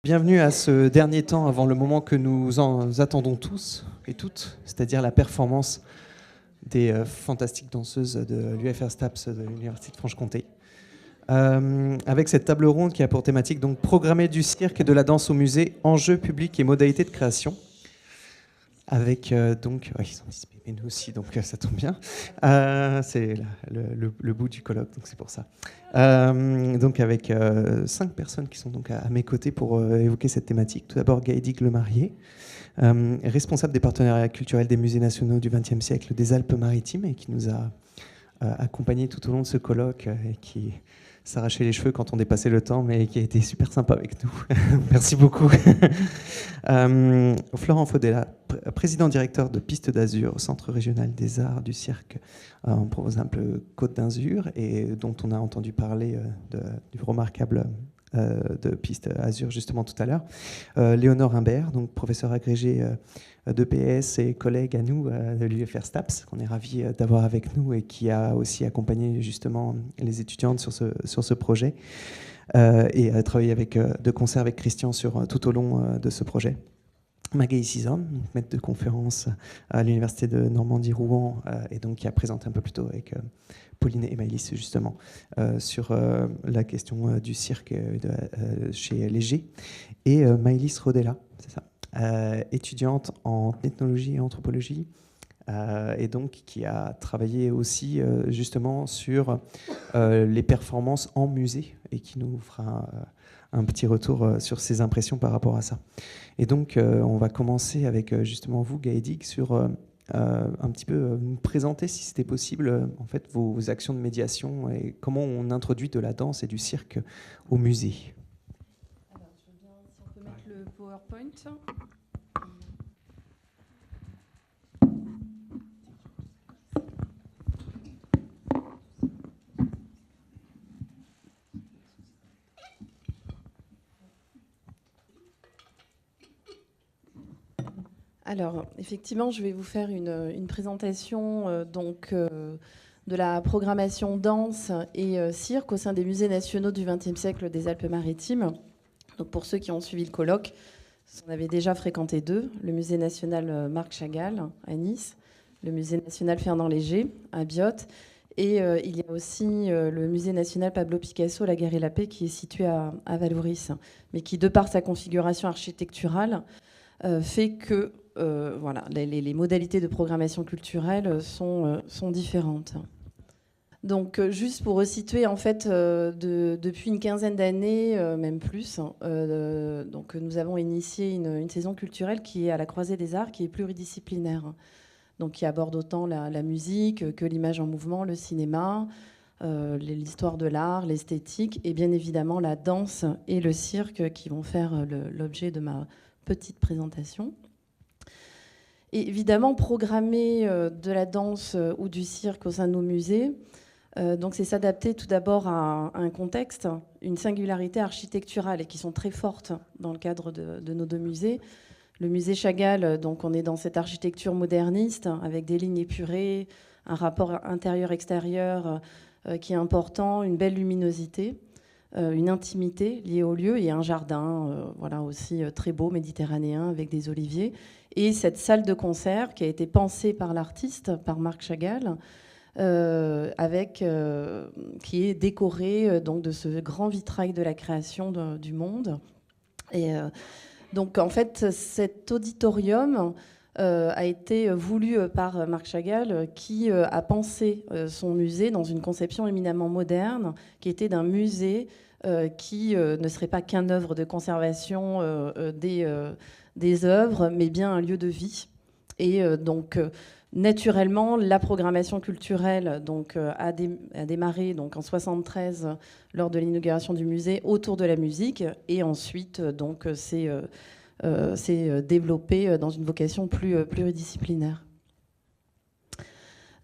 Bienvenue à ce dernier temps avant le moment que nous en attendons tous et toutes, c'est-à-dire la performance des fantastiques danseuses de l'UFR STAPS de l'Université de Franche-Comté. Avec cette table ronde qui a pour thématique donc programmer du cirque et de la danse au musée, enjeux publics et modalités de création. Avec donc, ils sont dispo, mais nous aussi, donc ça tombe bien. C'est le bout du colloque, donc c'est pour ça. Donc avec 5 personnes qui sont donc à mes côtés pour évoquer cette thématique. Tout d'abord Gaëdic Lemarié, responsable des partenariats culturels des musées nationaux du XXe siècle des Alpes-Maritimes et qui nous a accompagnés tout au long de ce colloque et qui s'arrachait les cheveux quand on dépassait le temps, mais qui a été super sympa avec nous. Merci beaucoup. Florent Faudella, président-directeur de Piste d'Azur, Centre régional des arts du cirque en Provence-Alpes-Côte d'Azur, et dont on a entendu parler du remarquable de Piste Azur justement tout à l'heure. Léonore Imbert, donc professeur agrégé d'EPS et collègue à nous de l'UFR STAPS, qu'on est ravis d'avoir avec nous et qui a aussi accompagné justement les étudiantes sur ce projet et a travaillé de concert avec Christian tout au long de ce projet. Magali Cizon, maître de conférence à l'Université de Normandie-Rouen et donc qui a présenté un peu plus tôt avec Pauline et Maëlys justement sur la question du cirque chez Léger. Et Maëlys Rodella, c'est ça, étudiante en ethnologie et anthropologie, et donc qui a travaillé aussi justement sur les performances en musée et qui nous fera un petit retour sur ses impressions par rapport à ça. Et donc on va commencer avec justement vous, Gaëdic, sur un petit peu nous présenter, si c'était possible, en fait, vos actions de médiation et comment on introduit de la danse et du cirque au musée. Alors, je veux bien, si on peut mettre le PowerPoint. Alors, effectivement, je vais vous faire une présentation de la programmation danse et cirque au sein des musées nationaux du XXe siècle des Alpes-Maritimes. Donc, pour ceux qui ont suivi le colloque, on avait déjà fréquenté deux, le musée national Marc Chagall à Nice, le musée national Fernand Léger à Biot, et il y a aussi le musée national Pablo Picasso, La Guerre et la Paix, qui est situé à Vallauris, mais qui, de par sa configuration architecturale, fait que voilà, les modalités de programmation culturelle sont différentes. Donc, juste pour resituer, en fait, depuis une quinzaine d'années, même plus, donc, nous avons initié une saison culturelle qui est à la croisée des arts, qui est pluridisciplinaire. Donc, qui aborde autant la musique que l'image en mouvement, le cinéma, l'histoire de l'art, l'esthétique, et bien évidemment la danse et le cirque qui vont faire l'objet de ma petite présentation. Et évidemment, programmer de la danse ou du cirque au sein de nos musées, donc c'est s'adapter tout d'abord à un contexte, une singularité architecturale et qui sont très fortes dans le cadre de nos deux musées. Le musée Chagall, donc on est dans cette architecture moderniste avec des lignes épurées, un rapport intérieur-extérieur qui est important, une belle luminosité, une intimité liée au lieu et un jardin voilà, aussi très beau, méditerranéen, avec des oliviers. Et cette salle de concert qui a été pensée par l'artiste, par Marc Chagall, qui est décorée donc, de ce grand vitrail de la création du monde. Et donc en fait, cet auditorium a été voulu par Marc Chagall, qui a pensé son musée dans une conception éminemment moderne, qui était d'un musée qui ne serait pas qu'un œuvre de conservation des œuvres, mais bien un lieu de vie. Et donc, naturellement, la programmation culturelle donc, a démarré donc, en 1973 lors de l'inauguration du musée autour de la musique, et ensuite donc, s'est développé dans une vocation plus pluridisciplinaire.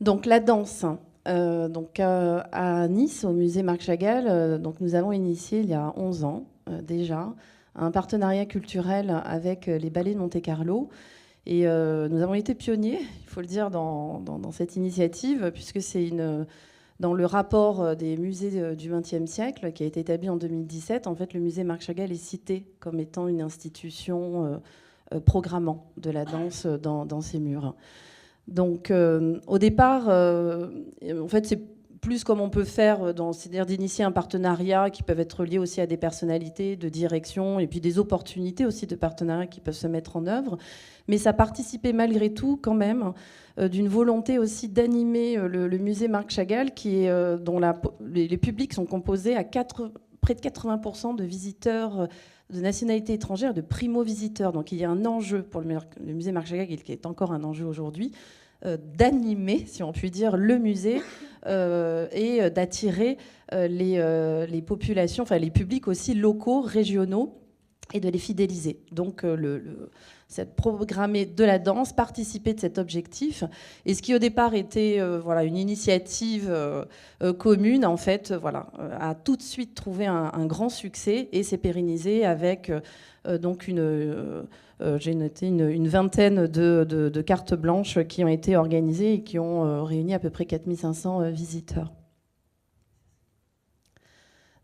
Donc la danse. Donc, à Nice, au musée Marc Chagall, donc, nous avons initié il y a 11 ans déjà un partenariat culturel avec les ballets de Monte-Carlo. Et nous avons été pionniers, il faut le dire, dans cette initiative, puisque c'est une dans le rapport des musées du XXe siècle, qui a été établi en 2017, en fait, le musée Marc Chagall est cité comme étant une institution programmant de la danse dans ses murs. Donc, au départ, en fait, c'est plus comme on peut faire, c'est-à-dire d'initier un partenariat qui peuvent être liés aussi à des personnalités de direction et puis des opportunités aussi de partenariat qui peuvent se mettre en œuvre. Mais ça participait malgré tout quand même d'une volonté aussi d'animer le musée Marc Chagall, dont les publics sont composés à près de 80% de visiteurs de nationalité étrangère, de primo-visiteurs. Donc il y a un enjeu pour le musée Marc Chagall, qui est encore un enjeu aujourd'hui, d'animer, si on peut dire, le musée et d'attirer les populations, enfin les publics aussi locaux, régionaux, et de les fidéliser. Donc cette programmer de la danse, participer de cet objectif. Et ce qui au départ était voilà, une initiative commune, en fait, voilà, a tout de suite trouvé un grand succès et s'est pérennisé avec donc j'ai noté une vingtaine de cartes blanches qui ont été organisées et qui ont réuni à peu près 4500 visiteurs.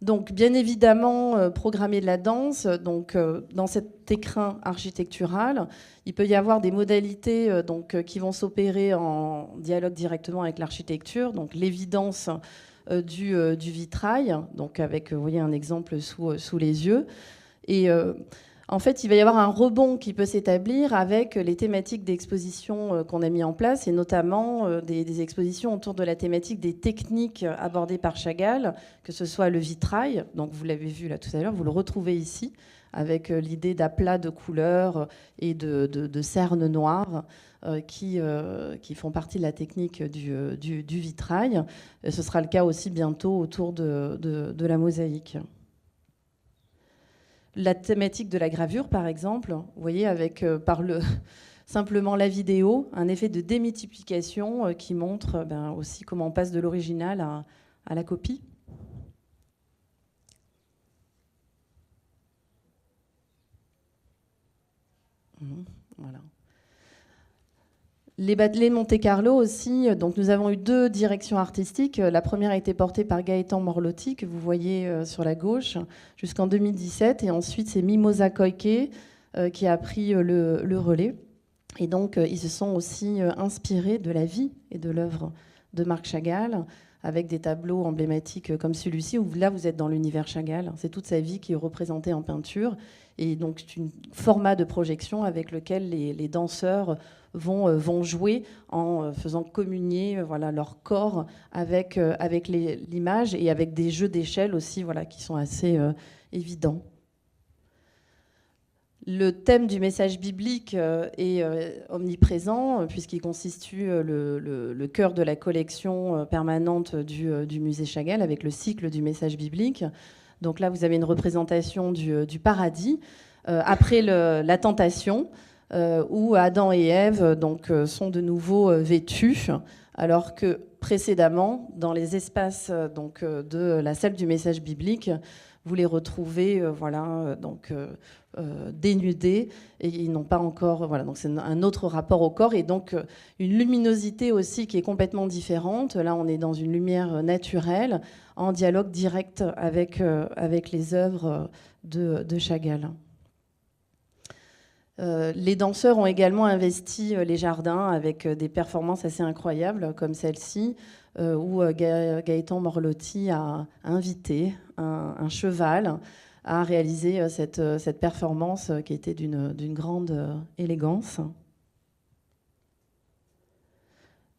Donc, bien évidemment, programmer de la danse. Donc, dans cet écrin architectural, il peut y avoir des modalités qui vont s'opérer en dialogue directement avec l'architecture. Donc, l'évidence du vitrail, donc avec, vous voyez, un exemple sous les yeux. Et en fait, il va y avoir un rebond qui peut s'établir avec les thématiques d'exposition qu'on a mis en place, et notamment des expositions autour de la thématique des techniques abordées par Chagall, que ce soit le vitrail, donc vous l'avez vu là tout à l'heure, vous le retrouvez ici, avec l'idée d'aplats de couleurs et de cernes noires qui font partie de la technique du vitrail. Ce sera le cas aussi bientôt autour de la mosaïque. La thématique de la gravure, par exemple, vous voyez, avec simplement la vidéo, un effet de démultiplication qui montre aussi comment on passe de l'original à la copie. Voilà. Les Batelets de Monte-Carlo aussi, donc nous avons eu 2 directions artistiques. La première a été portée par Gaëtan Morlotti, que vous voyez sur la gauche, jusqu'en 2017. Et ensuite, c'est Mimosa Koike qui a pris le relais. Et donc, ils se sont aussi inspirés de la vie et de l'œuvre de Marc Chagall, avec des tableaux emblématiques comme celui-ci, où là, vous êtes dans l'univers Chagall. C'est toute sa vie qui est représentée en peinture. Et donc, c'est un format de projection avec lequel les danseurs vont jouer en faisant communier voilà, leur corps avec l'image et avec des jeux d'échelle aussi voilà, qui sont assez évidents. Le thème du message biblique est omniprésent puisqu'il constitue le cœur de la collection permanente du musée Chagall avec le cycle du message biblique. Donc là, vous avez une représentation du paradis après la tentation, où Adam et Ève sont de nouveau vêtus, alors que précédemment, dans les espaces de la salle du message biblique, vous les retrouvez dénudés et ils n'ont pas encore... Voilà, donc c'est un autre rapport au corps et donc une luminosité aussi qui est complètement différente. Là, on est dans une lumière naturelle, en dialogue direct avec les œuvres de Chagall. Les danseurs ont également investi les jardins avec des performances assez incroyables comme celle-ci, où Gaëtan Morlotti a invité un cheval à réaliser cette performance qui était d'une grande élégance.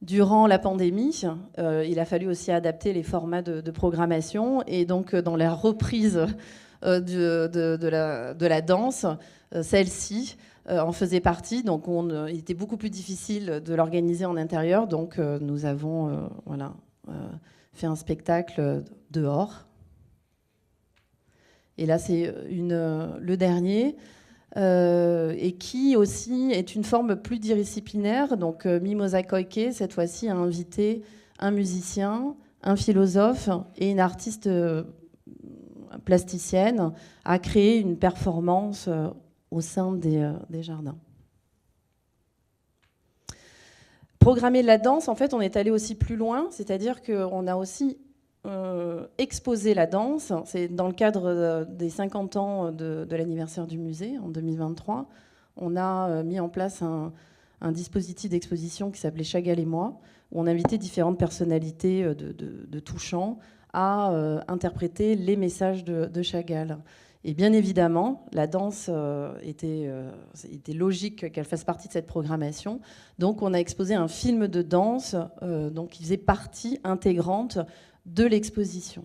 Durant la pandémie, il a fallu aussi adapter les formats de programmation et donc dans la reprise de la danse, celle-ci en faisait partie. Donc il était beaucoup plus difficile de l'organiser en intérieur. Donc nous avons fait un spectacle dehors. Et là, c'est le dernier. Et qui aussi est une forme plus pluridisciplinaire. Donc Mimosa Koike, cette fois-ci, a invité un musicien, un philosophe et une artiste plasticienne à créer une performance au sein des jardins. programmer la danse, en fait, on est allé aussi plus loin, c'est-à-dire qu'on a aussi exposé la danse. C'est dans le cadre des 50 ans de l'anniversaire du musée, en 2023. On a mis en place un dispositif d'exposition qui s'appelait Chagall et moi, où on invitait différentes personnalités de tout champ à interpréter les messages de Chagall. Et bien évidemment, la danse était logique qu'elle fasse partie de cette programmation. Donc on a exposé un film de danse donc, qui faisait partie intégrante de l'exposition.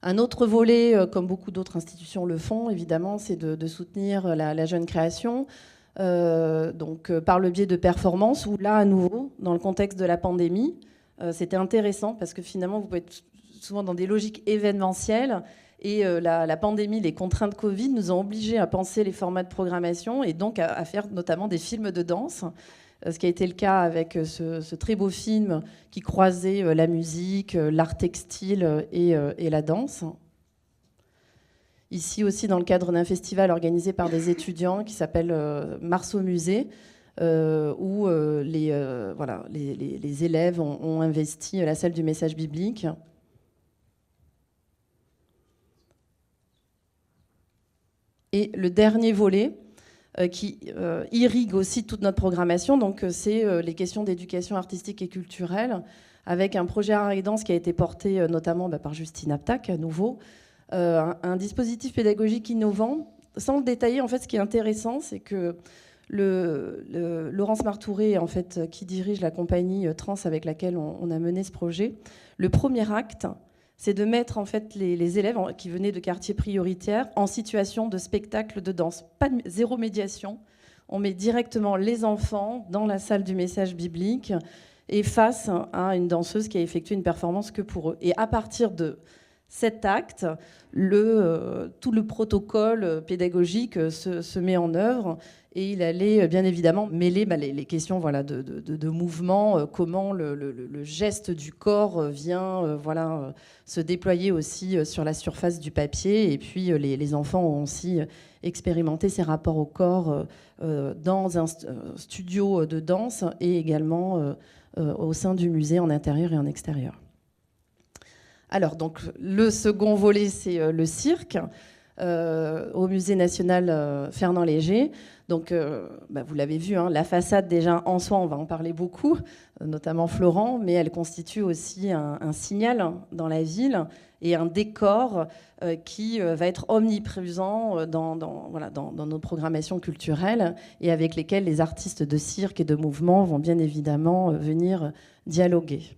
Un autre volet, comme beaucoup d'autres institutions le font, évidemment, c'est de soutenir la jeune création. Donc, par le biais de performances, où là, à nouveau, dans le contexte de la pandémie, c'était intéressant parce que finalement, vous pouvez être souvent dans des logiques événementielles et la pandémie, les contraintes Covid nous ont obligés à penser les formats de programmation et donc à faire notamment des films de danse, ce qui a été le cas avec ce très beau film qui croisait la musique, l'art textile et la danse. Ici aussi, dans le cadre d'un festival organisé par des étudiants qui s'appelle Mars au musée, où les élèves ont investi la salle du message biblique. Et le dernier volet, qui irrigue aussi toute notre programmation, donc c'est les questions d'éducation artistique et culturelle, avec un projet art et danse qui a été porté notamment par Justine Aptac, à nouveau, un dispositif pédagogique innovant. Sans le détailler, en fait, ce qui est intéressant, c'est que Laurence Martouré, en fait, qui dirige la compagnie Trans avec laquelle on a mené ce projet, le premier acte, c'est de mettre en fait les élèves qui venaient de quartiers prioritaires en situation de spectacle de danse. Zéro médiation. On met directement les enfants dans la salle du message biblique et face à une danseuse qui a effectué une performance que pour eux. Et à partir de cet acte, tout le protocole pédagogique se met en œuvre et il allait bien évidemment mêler les questions de mouvement, comment le geste du corps vient se déployer aussi sur la surface du papier. Et puis les enfants ont aussi expérimenté ces rapports au corps dans un studio de danse et également au sein du musée en intérieur et en extérieur. Alors, donc, le second volet, c'est le cirque au Musée national Fernand Léger. Donc, vous l'avez vu, hein, la façade, déjà, en soi, on va en parler beaucoup, notamment Florent, mais elle constitue aussi un signal dans la ville et un décor qui va être omniprésent dans nos programmations culturelles et avec lesquelles les artistes de cirque et de mouvement vont bien évidemment venir dialoguer.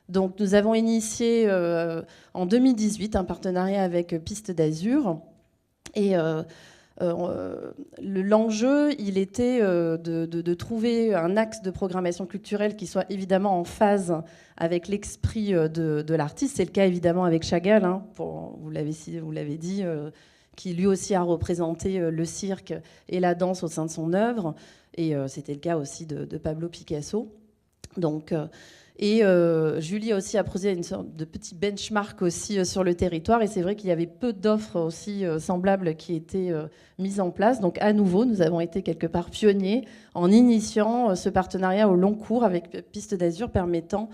Donc, nous avons initié en 2018 un partenariat avec Piste d'Azur. Et l'enjeu, il était de trouver un axe de programmation culturelle qui soit évidemment en phase avec l'esprit de l'artiste. C'est le cas évidemment avec Chagall, hein, vous l'avez dit, qui lui aussi a représenté le cirque et la danse au sein de son œuvre. Et c'était le cas aussi de Pablo Picasso. Donc... Et Julie aussi a posé une sorte de petit benchmark aussi sur le territoire. Et c'est vrai qu'il y avait peu d'offres aussi semblables qui étaient mises en place. Donc à nouveau, nous avons été quelque part pionniers en initiant ce partenariat au long cours avec Piste d'Azur, permettant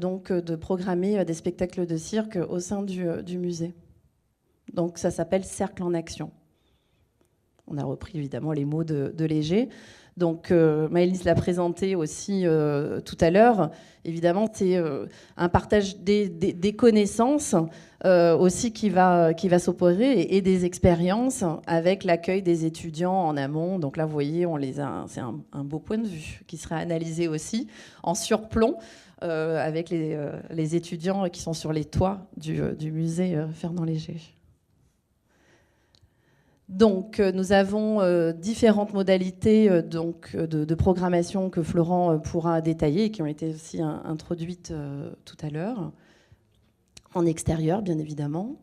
donc de programmer des spectacles de cirque au sein du musée. Donc ça s'appelle Cercle en Action. On a repris évidemment les mots de Léger. Donc Maëlys l'a présenté aussi tout à l'heure. Évidemment, c'est un partage des connaissances aussi qui va s'opérer et des expériences avec l'accueil des étudiants en amont. Donc là, vous voyez, c'est un beau point de vue qui sera analysé aussi en surplomb avec les étudiants qui sont sur les toits du musée Fernand Léger. Donc, nous avons différentes modalités de programmation que Florent pourra détailler et qui ont été aussi introduites tout à l'heure. En extérieur, bien évidemment,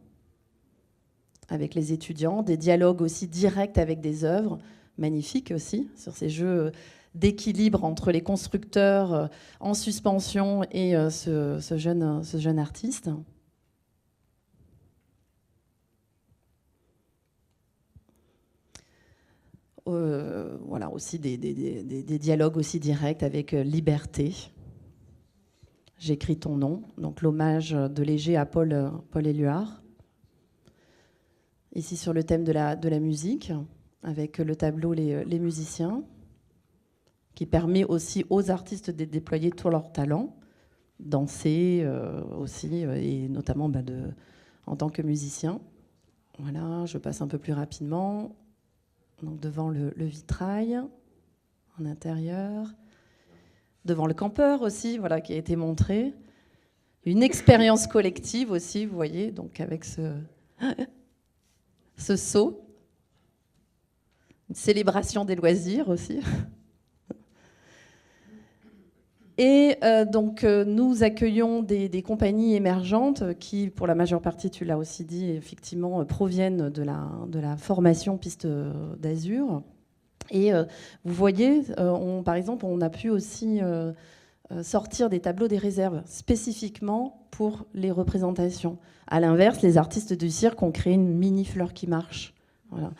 avec les étudiants, des dialogues aussi directs avec des œuvres magnifiques aussi, sur ces jeux d'équilibre entre les constructeurs en suspension et ce jeune artiste. Voilà, aussi des dialogues aussi directs avec Liberté. J'écris ton nom, donc l'hommage de Léger à Paul Éluard. Ici sur le thème de la musique, avec le tableau les musiciens, qui permet aussi aux artistes de déployer tout leur talent, danser aussi, et notamment en tant que musicien. Voilà, je passe un peu plus rapidement. Donc devant le vitrail, en intérieur. Devant le campeur aussi, voilà, qui a été montré. Une expérience collective aussi, vous voyez, donc avec ce seau. Une célébration des loisirs aussi. Et donc, nous accueillons des compagnies émergentes qui, pour la majeure partie, tu l'as aussi dit, effectivement, proviennent de la formation Piste d'Azur. Et vous voyez, par exemple, on a pu aussi sortir des tableaux des réserves spécifiquement pour les représentations. À l'inverse, les artistes du cirque ont créé une mini fleur qui marche. Voilà.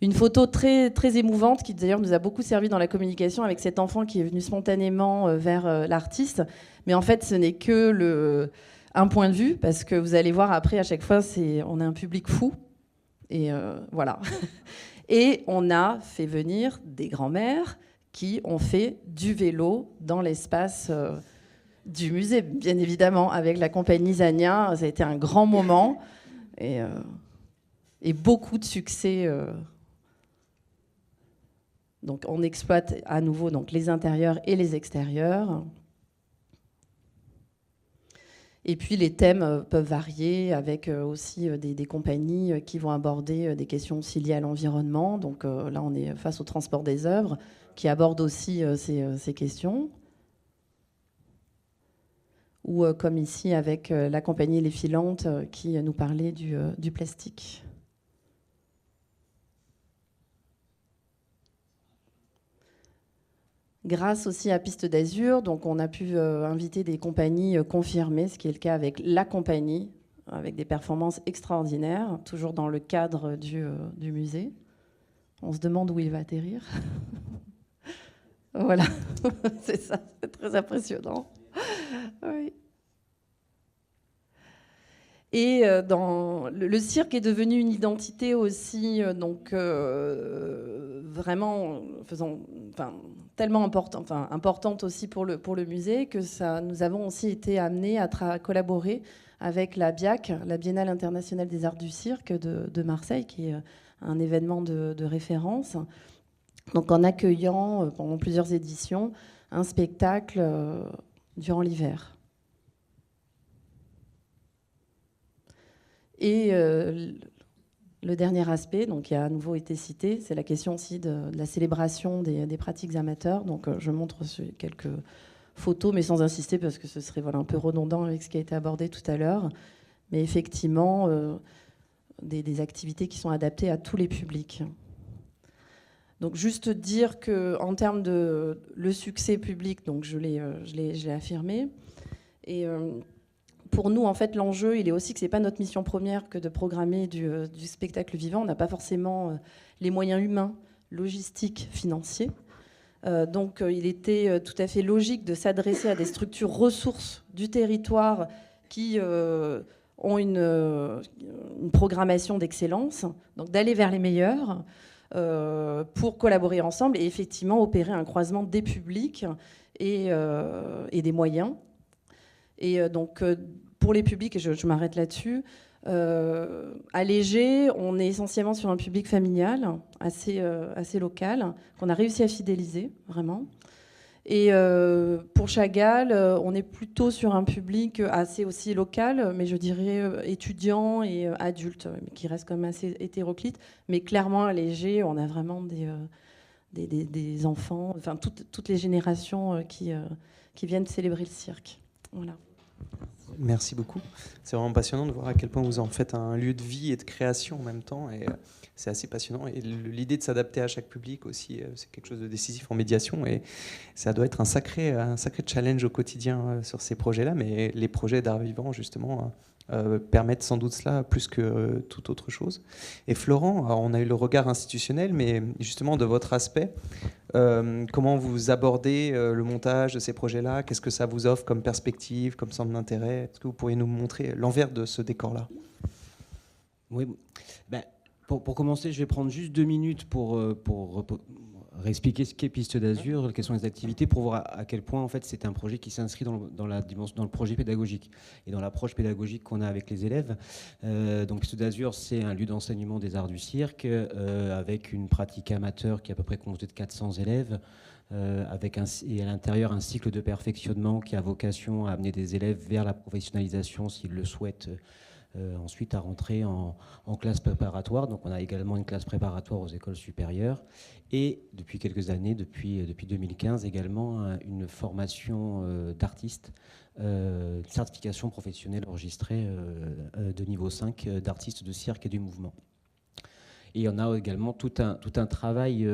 Une photo très, très émouvante qui d'ailleurs nous a beaucoup servi dans la communication avec cet enfant qui est venu spontanément vers l'artiste. Mais en fait, ce n'est que un point de vue, parce que vous allez voir après, à chaque fois, on a un public fou. Et voilà. Et on a fait venir des grands-mères qui ont fait du vélo dans l'espace du musée, bien évidemment, avec la compagnie Zania. Ça a été un grand moment et beaucoup de succès. Donc on exploite à nouveau donc, les intérieurs et les extérieurs. Et puis les thèmes peuvent varier avec aussi des compagnies qui vont aborder des questions aussi liées à l'environnement. Donc là, on est face au transport des œuvres qui aborde aussi ces questions. Ou comme ici avec la compagnie Les Filantes qui nous parlait du plastique. Grâce aussi à Piste d'Azur, donc on a pu inviter des compagnies confirmées, ce qui est le cas avec la compagnie, avec des performances extraordinaires, toujours dans le cadre du musée. On se demande où il va atterrir. Voilà, c'est ça, c'est très impressionnant. Oui. Et le cirque est devenu une identité aussi, vraiment tellement importante aussi pour le musée que nous avons aussi été amenés à collaborer avec la BIAC, la Biennale internationale des arts du cirque de Marseille, qui est un événement de référence. Donc en accueillant pendant plusieurs éditions un spectacle durant l'hiver. Et le dernier aspect, donc, qui a à nouveau été cité, c'est la question aussi de la célébration des pratiques amateurs. Donc je montre quelques photos, mais sans insister, parce que ce serait un peu redondant avec ce qui a été abordé tout à l'heure. Mais effectivement, des activités qui sont adaptées à tous les publics. Donc juste dire qu'en termes de le succès public, donc je l'ai affirmé, et pour nous, en fait, l'enjeu, il est aussi que ce n'est pas notre mission première que de programmer du spectacle vivant. On n'a pas forcément les moyens humains, logistiques, financiers. Donc il était tout à fait logique de s'adresser à des structures ressources du territoire qui ont une programmation d'excellence, donc d'aller vers les meilleurs pour collaborer ensemble et effectivement opérer un croisement des publics et des moyens. Et donc, pour les publics, et je m'arrête là-dessus, à Léger, on est essentiellement sur un public familial, assez local, qu'on a réussi à fidéliser, vraiment. Et pour Chagall, on est plutôt sur un public assez aussi local, mais je dirais étudiant et adulte, qui reste quand même assez hétéroclite. Mais clairement, à Léger, on a vraiment des enfants, enfin toutes les générations qui viennent célébrer le cirque. Voilà. Merci beaucoup. C'est vraiment passionnant de voir à quel point vous en faites un lieu de vie et de création en même temps. Et c'est assez passionnant. Et l'idée de s'adapter à chaque public aussi, c'est quelque chose de décisif en médiation. Et ça doit être un sacré challenge au quotidien sur ces projets-là. Mais les projets d'art vivant, justement, permettent sans doute cela plus que toute autre chose. Et Florent, alors on a eu le regard institutionnel, mais justement de votre aspect, comment vous abordez le montage de ces projets-là? Qu'est-ce que ça vous offre comme perspective, comme centre d'intérêt? Est-ce que vous pourriez nous montrer l'envers de ce décor-là? Oui, ben, pour commencer, je vais prendre juste 2 minutes pour réexpliquer ce qu'est Piste d'Azur, quelles sont les activités, pour voir à quel point en fait c'est un projet qui s'inscrit dans le projet pédagogique et dans l'approche pédagogique qu'on a avec les élèves. Donc Piste d'Azur, c'est un lieu d'enseignement des arts du cirque avec une pratique amateur qui est à peu près composée de 400 élèves. Et à l'intérieur un cycle de perfectionnement qui a vocation à amener des élèves vers la professionnalisation s'ils le souhaitent. Ensuite à rentrer en classe préparatoire. Donc on a également une classe préparatoire aux écoles supérieures et depuis quelques années, depuis 2015 également, une formation d'artistes, certification professionnelle enregistrée de niveau 5 d'artistes de cirque et du mouvement. Et on a également tout un travail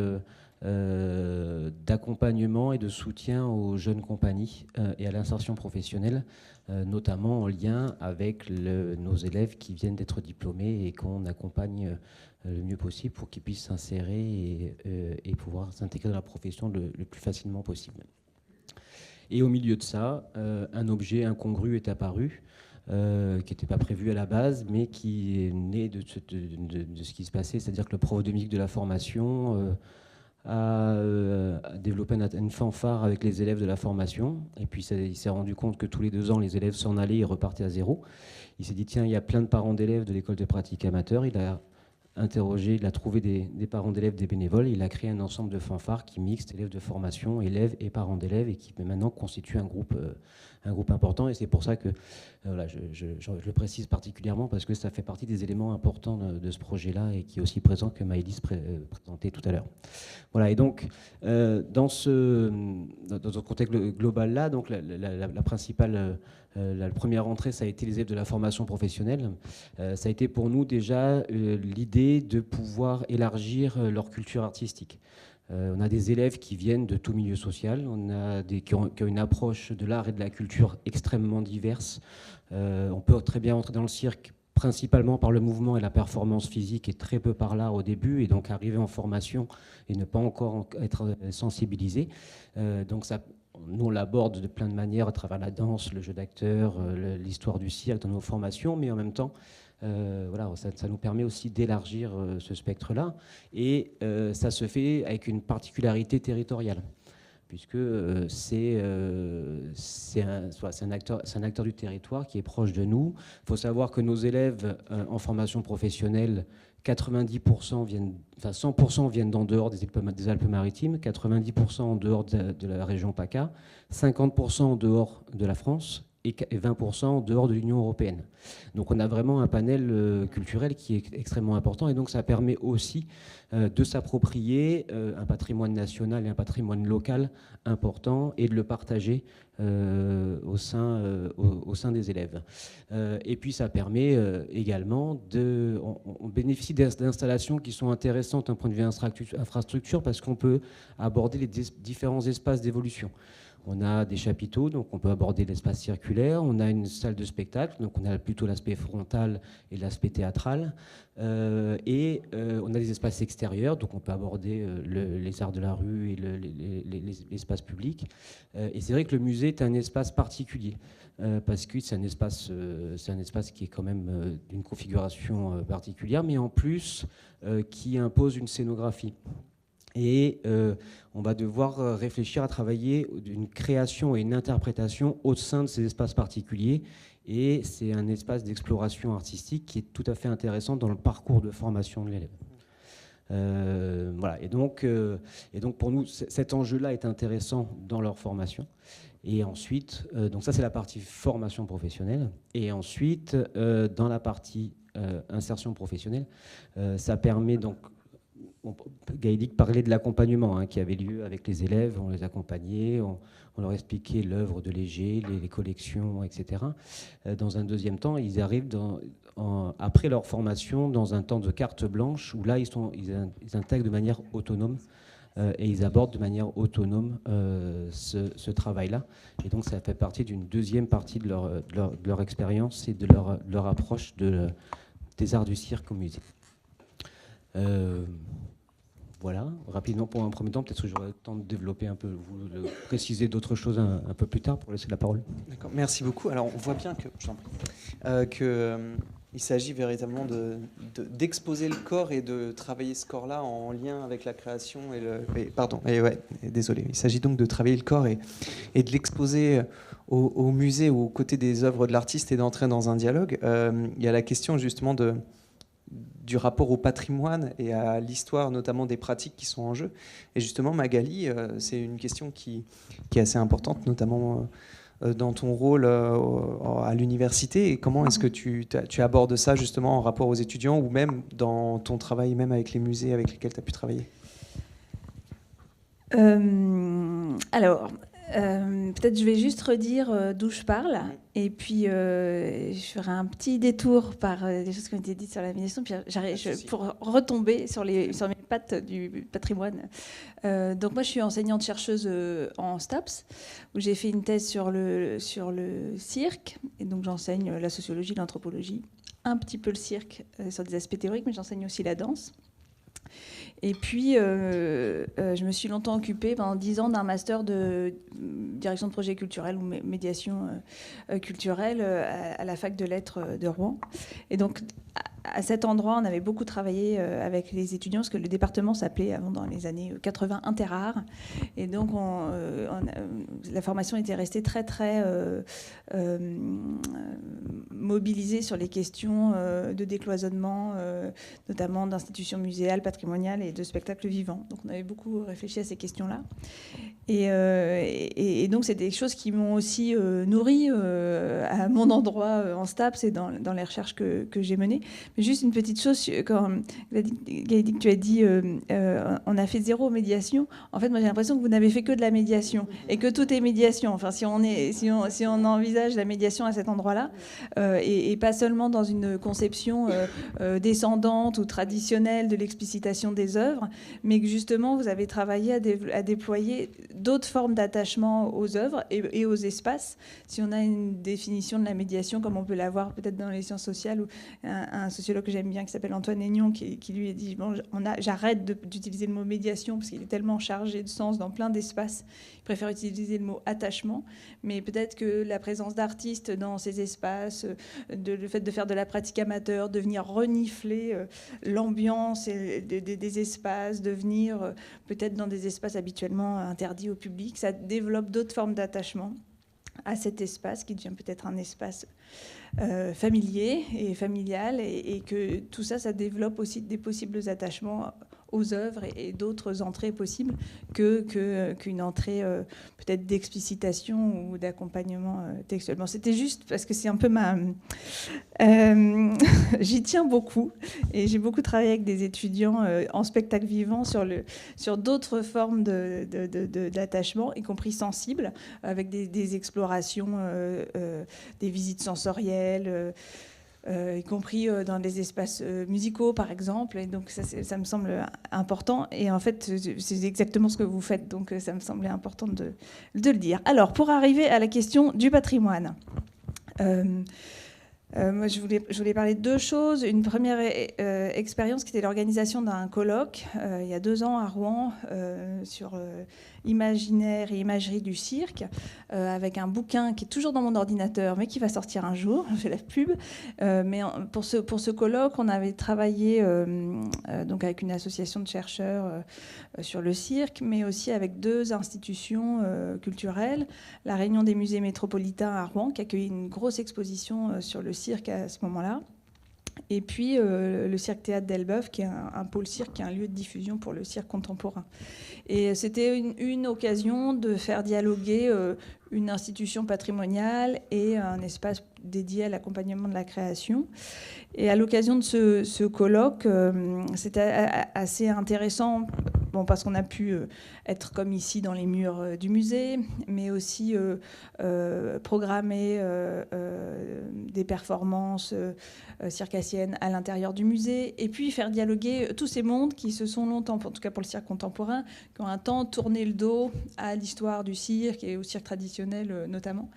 d'accompagnement et de soutien aux jeunes compagnies et à l'insertion professionnelle, notamment en lien avec nos élèves qui viennent d'être diplômés et qu'on accompagne le mieux possible pour qu'ils puissent s'insérer et pouvoir s'intégrer dans la profession le plus facilement possible. Et au milieu de ça, un objet incongru est apparu, qui n'était pas prévu à la base, mais qui est né de ce qui se passait, c'est-à-dire que le prof de musique de la formation a développé une fanfare avec les élèves de la formation, et puis il s'est rendu compte que tous les 2 ans, les élèves s'en allaient et repartaient à zéro. Il s'est dit, tiens, il y a plein de parents d'élèves de l'école de pratique amateur. Il a interrogé, il a trouvé des parents d'élèves, des bénévoles, il a créé un ensemble de fanfares qui mixent élèves de formation, élèves et parents d'élèves, et qui maintenant constitue un groupe important. Et c'est pour ça que voilà, je le précise particulièrement, parce que ça fait partie des éléments importants de ce projet-là et qui est aussi présent que Maëlys présentait tout à l'heure. Voilà, et donc dans ce contexte global-là, donc la principale, la première entrée, ça a été les élèves de la formation professionnelle. Ça a été pour nous déjà l'idée de pouvoir élargir leur culture artistique. On a des élèves qui viennent de tout milieu social, on a qui ont une approche de l'art et de la culture extrêmement diverse. On peut très bien entrer dans le cirque principalement par le mouvement et la performance physique et très peu par l'art au début, et donc arriver en formation et ne pas encore être sensibilisé. Donc ça, nous on l'aborde de plein de manières à travers la danse, le jeu d'acteur, l'histoire du cirque dans nos formations, mais en même temps voilà, ça nous permet aussi d'élargir ce spectre-là, et ça se fait avec une particularité territoriale, puisque c'est un acteur du territoire qui est proche de nous. Il faut savoir que nos élèves en formation professionnelle, 90% viennent, enfin 100% viennent d'en dehors des Alpes-Maritimes, 90% en dehors de la région PACA, 50% en dehors de la France, et 20% en dehors de l'Union européenne. Donc on a vraiment un panel culturel qui est extrêmement important, et donc ça permet aussi de s'approprier un patrimoine national et un patrimoine local important et de le partager au sein des élèves. Et puis ça permet également on bénéficie d'installations qui sont intéressantes d'un point de vue infrastructure, parce qu'on peut aborder les différents espaces d'évolution. On a des chapiteaux, donc on peut aborder l'espace circulaire. On a une salle de spectacle, donc on a plutôt l'aspect frontal et l'aspect théâtral. Et on a des espaces extérieurs, donc on peut aborder les arts de la rue et l'espace public. Et c'est vrai que le musée est un espace particulier, parce que c'est un espace qui est quand même d'une configuration particulière, mais en plus qui impose une scénographie. Et on va devoir réfléchir à travailler une création et une interprétation au sein de ces espaces particuliers. Et c'est un espace d'exploration artistique qui est tout à fait intéressant dans le parcours de formation de l'élève. Voilà. Et donc pour nous, cet enjeu-là est intéressant dans leur formation. Et ensuite, donc ça c'est la partie formation professionnelle. Et ensuite, dans la partie insertion professionnelle, ça permet donc... Gaëlic parlait de l'accompagnement qui avait lieu avec les élèves, on les accompagnait, on leur expliquait l'œuvre de Léger, les collections, etc. Dans un deuxième temps, ils arrivent après leur formation dans un temps de carte blanche, où là ils intègrent de manière autonome et ils abordent de manière autonome ce travail-là. Et donc ça fait partie d'une deuxième partie de leur expérience et de leur approche des arts du cirque au musée. Voilà, rapidement pour un premier temps, peut-être que j'aurai le temps de développer un peu, de préciser d'autres choses un peu plus tard pour laisser la parole. D'accord, merci beaucoup. Alors on voit bien il s'agit véritablement d'exposer le corps et de travailler ce corps-là en lien avec la création désolé. Il s'agit donc de travailler le corps et de l'exposer au musée ou aux côtés des œuvres de l'artiste et d'entrer dans un dialogue. Il y a la question justement du rapport au patrimoine et à l'histoire, notamment des pratiques qui sont en jeu. Et justement, Magali, c'est une question qui est assez importante, notamment dans ton rôle à l'université. Et comment est-ce que tu abordes ça justement en rapport aux étudiants ou même dans ton travail même avec les musées avec lesquels tu as pu travailler? Peut-être je vais juste redire d'où je parle et puis je ferai un petit détour par des choses qui ont été dites sur la médiation puis pour retomber sur mes pattes du patrimoine. Donc moi je suis enseignante-chercheuse en STAPS où j'ai fait une thèse sur le cirque et donc j'enseigne la sociologie, l'anthropologie, un petit peu le cirque sur des aspects théoriques mais j'enseigne aussi la danse. Et puis, je me suis longtemps occupée, pendant 10 ans, d'un master de direction de projet culturel ou médiation culturelle à la fac de lettres de Rouen. Et donc, à cet endroit, on avait beaucoup travaillé avec les étudiants, parce que le département s'appelait, avant, dans les années 80, Interart. Et donc, la formation était restée très, très mobilisée sur les questions de décloisonnement, notamment d'institutions muséales, patrimoniales et de spectacles vivants. Donc, on avait beaucoup réfléchi à ces questions-là. Et donc, c'est des choses qui m'ont aussi nourri à mon endroit en STAPS et dans les recherches que j'ai menées. Mais juste une petite chose, quand Gaëdic, tu as dit on a fait 0 médiation. En fait, moi, j'ai l'impression que vous n'avez fait que de la médiation et que tout est médiation. Enfin, si on envisage la médiation à cet endroit-là et pas seulement dans une conception descendante ou traditionnelle de l'explicitation des œuvres, mais que justement, vous avez travaillé à déployer d'autres formes d'attachement aux œuvres et aux espaces. Si on a une définition de la médiation, comme on peut l'avoir peut-être dans les sciences sociales, ou un sociologue que j'aime bien qui s'appelle Antoine Aignan, qui lui a dit j'arrête d'utiliser le mot médiation parce qu'il est tellement chargé de sens dans plein d'espaces. Il préfère utiliser le mot attachement, mais peut-être que la présence d'artistes dans ces espaces, le fait de faire de la pratique amateur, de venir renifler l'ambiance des espaces, de venir peut-être dans des espaces habituellement interdits au public, ça développe d'autres formes d'attachement à cet espace qui devient peut-être un espace familier et familial, et que tout ça, ça développe aussi des possibles attachements aux œuvres et d'autres entrées possibles qu'une entrée peut-être d'explicitation ou d'accompagnement textuel. Bon, c'était juste parce que c'est un peu j'y tiens beaucoup et j'ai beaucoup travaillé avec des étudiants en spectacle vivant sur d'autres formes d'attachement, y compris sensibles, avec des explorations, des visites sensorielles, y compris dans des espaces musicaux, par exemple. Et donc, ça me semble important. Et en fait, c'est exactement ce que vous faites. Donc, ça me semblait important de le dire. Alors, pour arriver à la question du patrimoine, moi, je voulais parler de 2 choses. Une première expérience qui était l'organisation d'un colloque il y a 2 ans à Rouen sur imaginaire et imagerie du cirque, avec un bouquin qui est toujours dans mon ordinateur mais qui va sortir un jour, je fais la pub. Mais pour ce colloque, on avait travaillé donc avec une association de chercheurs sur le cirque, mais aussi avec 2 institutions culturelles, la Réunion des musées métropolitains à Rouen, qui accueillait une grosse exposition sur le cirque à ce moment-là, et puis le Cirque Théâtre d'Elbeuf, qui est un pôle cirque, qui est un lieu de diffusion pour le cirque contemporain. Et c'était une occasion de faire dialoguer une institution patrimoniale et un espace dédié à l'accompagnement de la création. Et à l'occasion de ce colloque, c'était assez intéressant bon, parce qu'on a pu être comme ici dans les murs du musée, mais aussi programmer des performances circassiennes à l'intérieur du musée, et puis faire dialoguer tous ces mondes qui se sont longtemps, en tout cas pour le cirque contemporain, qui ont un temps tourné le dos à l'histoire du cirque et au cirque traditionnel notamment.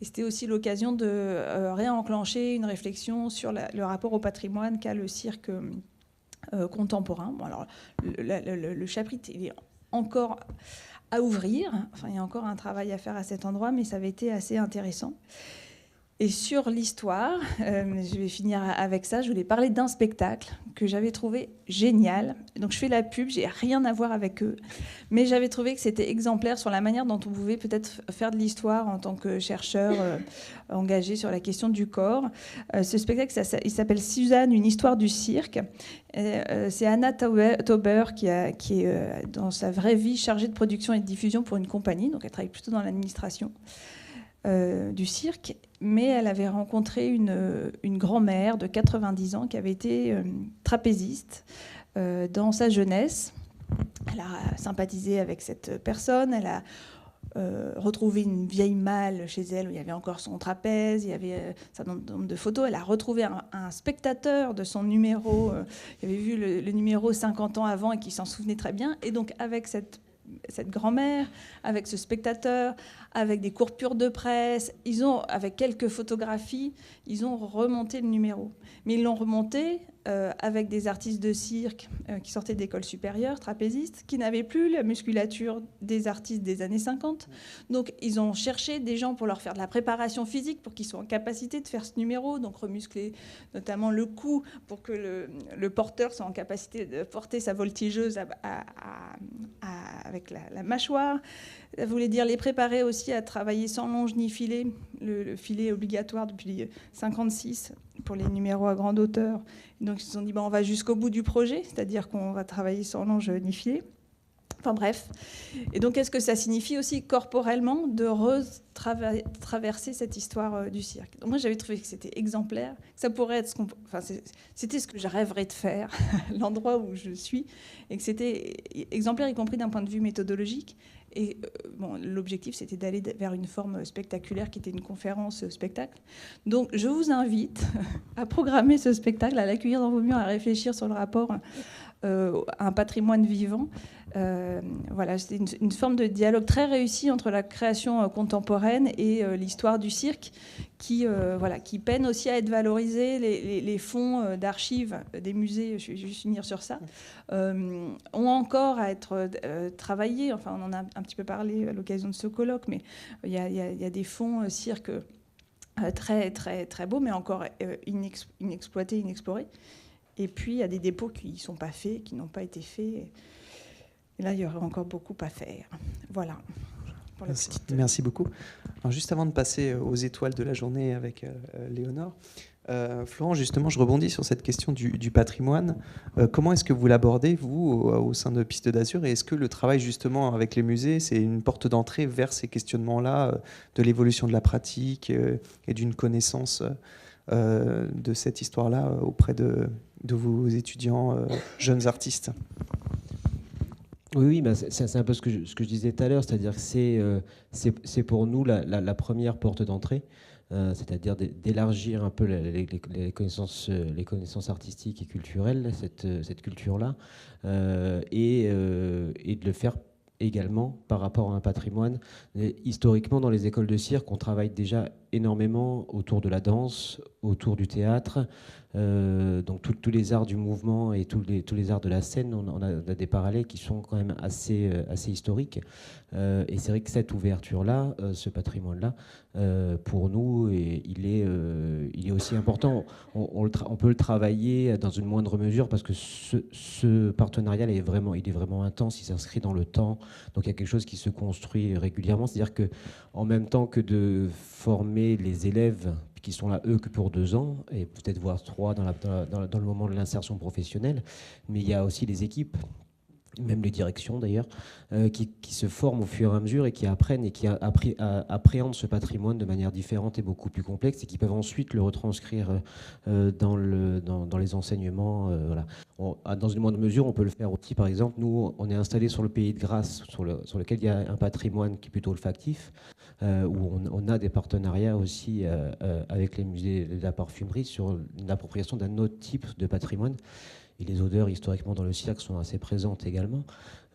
Et c'était aussi l'occasion de réenclencher une réflexion sur le rapport au patrimoine qu'a le cirque contemporain. Bon, alors, le chapitre, il est encore à ouvrir. Enfin, il y a encore un travail à faire à cet endroit, mais ça avait été assez intéressant. Et sur l'histoire, je vais finir avec ça. Je voulais parler d'un spectacle que j'avais trouvé génial. Donc je fais la pub, j'ai rien à voir avec eux, mais j'avais trouvé que c'était exemplaire sur la manière dont on pouvait peut-être faire de l'histoire en tant que chercheur engagé sur la question du corps. Ce spectacle, il s'appelle Suzanne, une histoire du cirque. C'est Anna Tauber qui est dans sa vraie vie chargée de production et de diffusion pour une compagnie. Donc elle travaille plutôt dans l'administration du cirque, mais elle avait rencontré une grand-mère de 90 ans qui avait été trapéziste dans sa jeunesse. Elle a sympathisé avec cette personne, elle a retrouvé une vieille malle chez elle où il y avait encore son trapèze, il y avait un certain nombre de photos. Elle a retrouvé un spectateur de son numéro, qui avait vu le numéro 50 ans avant et qui s'en souvenait très bien. Et donc avec cette grand-mère, avec ce spectateur, avec des coupures de presse, avec quelques photographies, ils ont remonté le numéro. Mais ils l'ont remonté avec des artistes de cirque qui sortaient d'écoles supérieures, trapézistes, qui n'avaient plus la musculature des artistes des années 50. Donc ils ont cherché des gens pour leur faire de la préparation physique, pour qu'ils soient en capacité de faire ce numéro, donc remuscler notamment le cou, pour que le porteur soit en capacité de porter sa voltigeuse avec la mâchoire. Ça voulait dire les préparer aussi à travailler sans longe ni filet. Le filet est obligatoire depuis 1956 pour les numéros à grande hauteur. Donc ils se sont dit, on va jusqu'au bout du projet, c'est-à-dire qu'on va travailler sans longe ni filet. Enfin bref. Et donc qu'est-ce que ça signifie aussi corporellement de traverser cette histoire du cirque. Donc moi j'avais trouvé que c'était exemplaire, que ça pourrait être c'était ce que je rêverais de faire, l'endroit où je suis, et que c'était exemplaire y compris d'un point de vue méthodologique. Et l'objectif, c'était d'aller vers une forme spectaculaire qui était une conférence spectacle. Donc, je vous invite à programmer ce spectacle, à l'accueillir dans vos murs, à réfléchir sur le rapport à un patrimoine vivant. Voilà, c'est une forme de dialogue très réussi entre la création contemporaine et l'histoire du cirque, qui peine aussi à être valorisée. Les fonds d'archives des musées, je vais juste finir sur ça, ont encore à être travaillés. Enfin, on en a un petit peu parlé à l'occasion de ce colloque, mais il y a des fonds cirque très, très, très beaux, mais encore inexploités, inexplorés. Et puis, il y a des dépôts qui ne sont pas faits, qui n'ont pas été faits. Et là, il y aurait encore beaucoup à faire. Voilà. Merci beaucoup. Alors, juste avant de passer aux étoiles de la journée avec Léonore, Florent, justement, je rebondis sur cette question du patrimoine. Comment est-ce que vous l'abordez, vous, au sein de Piste d'Azur? Et est-ce que le travail, justement, avec les musées, c'est une porte d'entrée vers ces questionnements-là, de l'évolution de la pratique et d'une connaissance de cette histoire-là auprès de vos étudiants, jeunes artistes? Oui, c'est un peu ce que je disais tout à l'heure, c'est-à-dire que c'est pour nous la première porte d'entrée, c'est-à-dire d'élargir un peu les connaissances artistiques et culturelles, cette culture-là, et de le faire également par rapport à un patrimoine. Historiquement, dans les écoles de cirque, on travaille déjà énormément autour de la danse, autour du théâtre, donc tous les arts du mouvement et tous les arts de la scène. On a des parallèles qui sont quand même assez historiques. Et c'est vrai que cette ouverture-là, ce patrimoine-là, pour nous, il est aussi important. On peut le travailler dans une moindre mesure parce que ce partenariat il est vraiment intense, il s'inscrit dans le temps. Donc il y a quelque chose qui se construit régulièrement. C'est-à-dire qu'en même temps que de former les élèves qui sont là, eux, que pour 2 ans, et peut-être voire 3 dans le moment de l'insertion professionnelle, mais il y a aussi les équipes, même les directions d'ailleurs, qui se forment au fur et à mesure et qui apprennent et qui appréhendent ce patrimoine de manière différente et beaucoup plus complexe et qui peuvent ensuite le retranscrire dans les enseignements. Voilà. dans une moindre mesure, on peut le faire aussi. Par exemple, nous, on est installé sur le Pays de Grasse, sur lequel il y a un patrimoine qui est plutôt olfactif, où on a des partenariats aussi avec les musées de la parfumerie sur l'appropriation d'un autre type de patrimoine. Et les odeurs, historiquement, dans le cirque sont assez présentes également.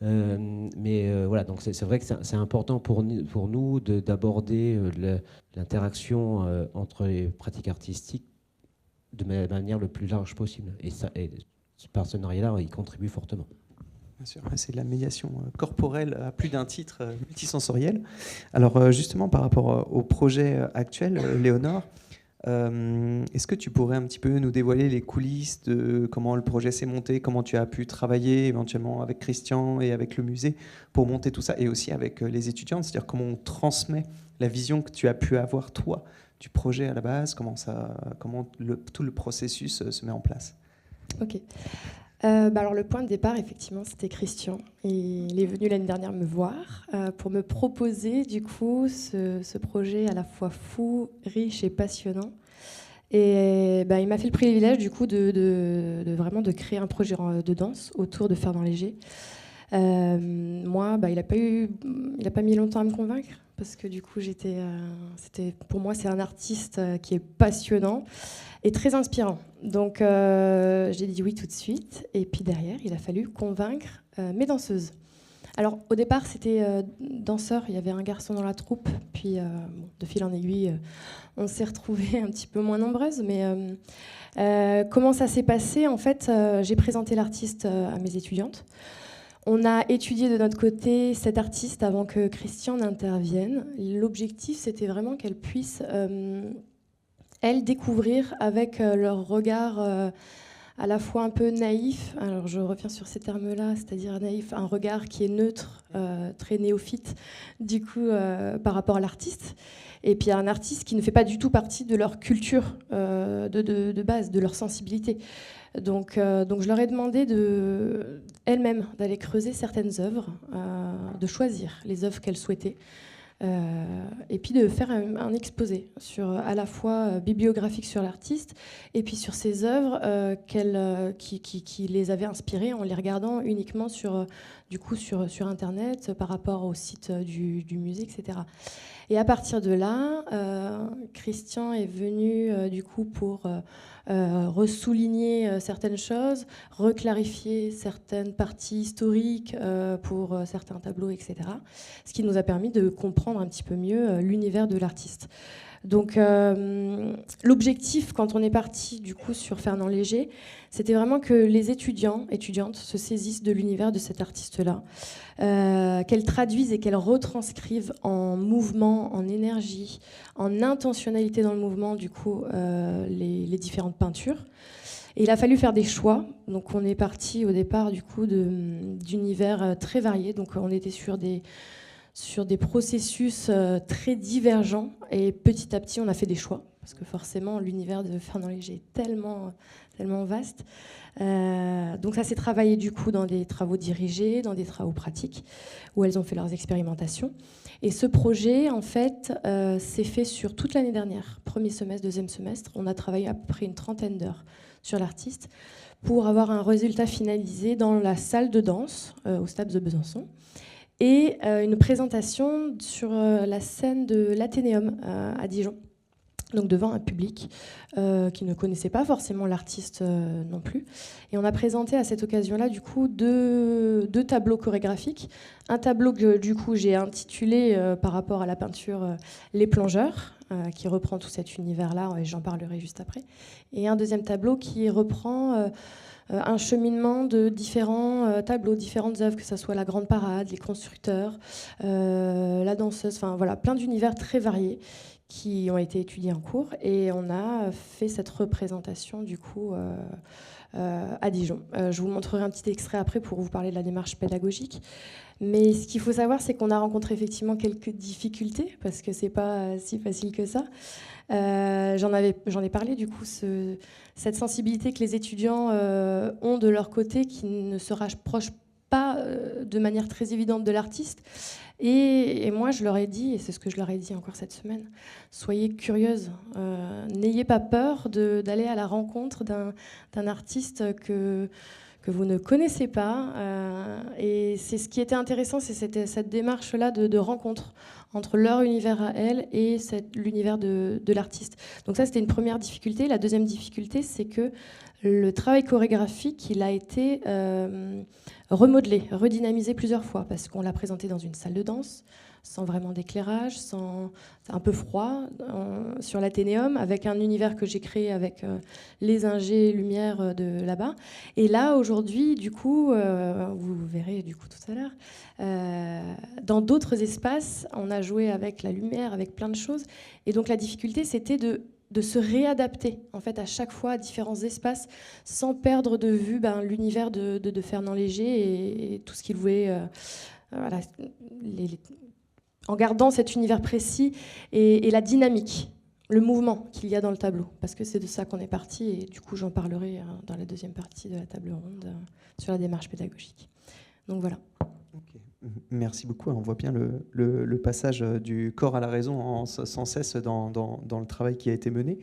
Voilà, donc c'est vrai que c'est important pour nous d'aborder l'interaction entre les pratiques artistiques de manière le plus large possible. Et ce partenariat-là, il contribue fortement. Bien sûr, c'est de la médiation corporelle à plus d'un titre, multisensoriel. Alors justement, par rapport au projet actuel, Léonore, est-ce que tu pourrais un petit peu nous dévoiler les coulisses de comment le projet s'est monté, comment tu as pu travailler éventuellement avec Christian et avec le musée pour monter tout ça, et aussi avec les étudiantes, c'est-à-dire comment on transmet la vision que tu as pu avoir toi du projet à la base, comment tout le processus se met en place. Ok. Alors le point de départ, effectivement, c'était Christian. Et il est venu l'année dernière me voir pour me proposer du coup ce projet à la fois fou, riche et passionnant. Et il m'a fait le privilège du coup de vraiment de créer un projet de danse autour de Fernand Léger. Moi, il n'a pas mis longtemps à me convaincre parce que du coup pour moi c'est un artiste qui est passionnant et très inspirant. Donc j'ai dit oui tout de suite. Et puis derrière, il a fallu convaincre mes danseuses. Alors au départ, c'était danseur. Il y avait un garçon dans la troupe. Puis de fil en aiguille, on s'est retrouvés un petit peu moins nombreuses. Mais comment ça s'est passé? En fait, j'ai présenté l'artiste à mes étudiantes. On a étudié de notre côté cet artiste avant que Christian n'intervienne. L'objectif, c'était vraiment qu'elle puisse elles découvrir avec leur regard à la fois un peu naïf, alors je reviens sur ces termes-là, c'est-à-dire naïf, un regard qui est neutre, très néophyte, du coup, par rapport à l'artiste, et puis un artiste qui ne fait pas du tout partie de leur culture de base, de leur sensibilité. Donc je leur ai demandé elles-mêmes d'aller creuser certaines œuvres, de choisir les œuvres qu'elles souhaitaient, et puis de faire un exposé à la fois bibliographique sur l'artiste et puis sur ses œuvres qui les avaient inspirées en les regardant uniquement sur Internet par rapport au site du musée, etc. Et à partir de là, Christian est venu du coup pour ressouligner certaines choses, reclarifier certaines parties historiques pour certains tableaux, etc. Ce qui nous a permis de comprendre un petit peu mieux l'univers de l'artiste. Donc l'objectif, quand on est parti du coup sur Fernand Léger, c'était vraiment que les étudiantes se saisissent de l'univers de cet artiste-là, qu'elles traduisent et qu'elles retranscrivent en mouvement, en énergie, en intentionnalité dans le mouvement, du coup, les différentes peintures. Et il a fallu faire des choix. Donc on est parti au départ du coup d'univers très variés. Donc on était sur des processus très divergents, et petit à petit on a fait des choix parce que forcément l'univers de Fernand Léger est tellement vaste. Donc ça s'est travaillé du coup dans des travaux dirigés, dans des travaux pratiques où elles ont fait leurs expérimentations. Et ce projet en fait s'est fait sur toute l'année dernière, premier semestre, deuxième semestre. On a travaillé à peu près une 30aine d'heures sur l'artiste pour avoir un résultat finalisé dans la salle de danse au Stade de Besançon. Et une présentation sur la scène de l'Athénéum à Dijon, donc devant un public qui ne connaissait pas forcément l'artiste non plus. Et on a présenté à cette occasion-là du coup deux tableaux chorégraphiques. Un tableau que du coup j'ai intitulé par rapport à la peinture Les Plongeurs, qui reprend tout cet univers-là, et j'en parlerai juste après. Et un deuxième tableau qui reprend un cheminement de différents tableaux, différentes œuvres, que ce soit la Grande Parade, les constructeurs, la danseuse, enfin voilà, plein d'univers très variés qui ont été étudiés en cours. Et on a fait cette représentation du coup à Dijon. Je vous montrerai un petit extrait après pour vous parler de la démarche pédagogique. Mais ce qu'il faut savoir, c'est qu'on a rencontré effectivement quelques difficultés, parce que c'est pas si facile que ça. J'en ai parlé du coup, cette sensibilité que les étudiants ont de leur côté, qui ne se rapprochent pas de manière très évidente de l'artiste. Et moi, je leur ai dit, et c'est ce que je leur ai dit encore cette semaine, soyez curieuses, n'ayez pas peur d'aller à la rencontre d'un artiste que que vous ne connaissez pas. Et c'est ce qui était intéressant, c'est cette démarche-là de rencontre entre leur univers à elles et l'univers de l'artiste. Donc ça, c'était une première difficulté. La deuxième difficulté, c'est que le travail chorégraphique, il a été remodelé, redynamisé plusieurs fois, parce qu'on l'a présenté dans une salle de danse, sans vraiment d'éclairage, un peu froid, sur l'Athénéum, avec un univers que j'ai créé avec les ingés lumière de là-bas. Et là, aujourd'hui, du coup, vous verrez du coup tout à l'heure, dans d'autres espaces, on a joué avec la lumière, avec plein de choses. Et donc la difficulté, c'était de se réadapter en fait à chaque fois à différents espaces sans perdre de vue l'univers de Fernand Léger et tout ce qu'il voulait voilà, en gardant cet univers précis et la dynamique, le mouvement qu'il y a dans le tableau, parce que c'est de ça qu'on est parti et du coup j'en parlerai dans la deuxième partie de la table ronde sur la démarche pédagogique. Donc voilà. Okay. Merci beaucoup. On voit bien le passage du corps à la raison sans cesse dans le travail qui a été mené.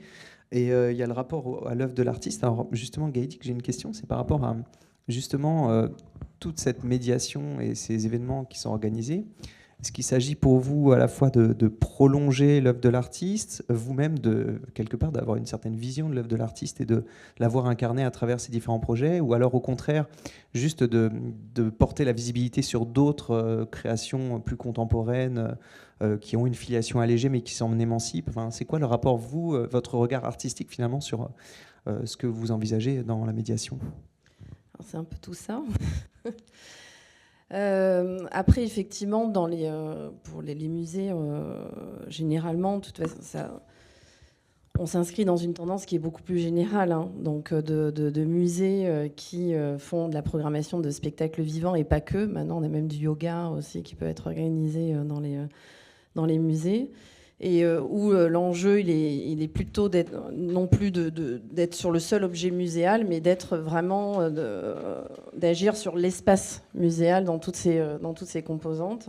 Et il y a le rapport à l'œuvre de l'artiste. Alors justement, Gaëdic, j'ai une question. C'est par rapport à justement toute cette médiation et ces événements qui sont organisés. Est-ce qu'il s'agit pour vous à la fois de prolonger l'œuvre de l'artiste, vous-même quelque part d'avoir une certaine vision de l'œuvre de l'artiste et de l'avoir incarnée à travers ces différents projets, ou alors au contraire juste de porter la visibilité sur d'autres créations plus contemporaines qui ont une filiation allégée mais qui s'en émancipent. Enfin, c'est quoi le rapport, vous, votre regard artistique finalement sur ce que vous envisagez dans la médiation? Alors, c'est un peu tout ça. Après, effectivement, pour les musées, généralement, de toute façon, on s'inscrit dans une tendance qui est beaucoup plus générale, hein, donc de musées qui font de la programmation de spectacles vivants et pas que. Maintenant, on a même du yoga aussi qui peut être organisé dans les musées. Et où l'enjeu, il est plutôt non plus d'être sur le seul objet muséal, mais d'être vraiment d'agir sur l'espace muséal dans toutes ses composantes.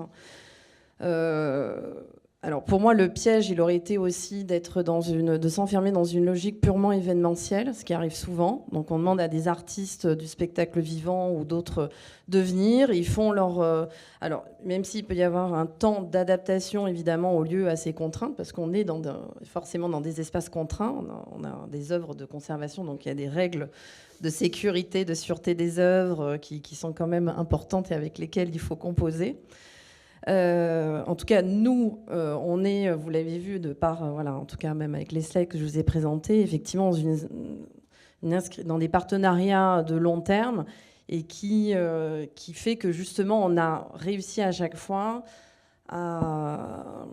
Alors pour moi, le piège, il aurait été aussi de s'enfermer dans une logique purement événementielle, ce qui arrive souvent. Donc on demande à des artistes du spectacle vivant ou d'autres de venir. Ils font alors même s'il peut y avoir un temps d'adaptation évidemment au lieu assez contraint, parce qu'on est forcément dans des espaces contraints. On a des œuvres de conservation, donc il y a des règles de sécurité, de sûreté des œuvres qui sont quand même importantes et avec lesquelles il faut composer. En tout cas, nous, on est, vous l'avez vu, voilà, en tout cas même avec les slides que je vous ai présentés, effectivement dans des partenariats de long terme et qui fait que justement on a réussi à chaque fois à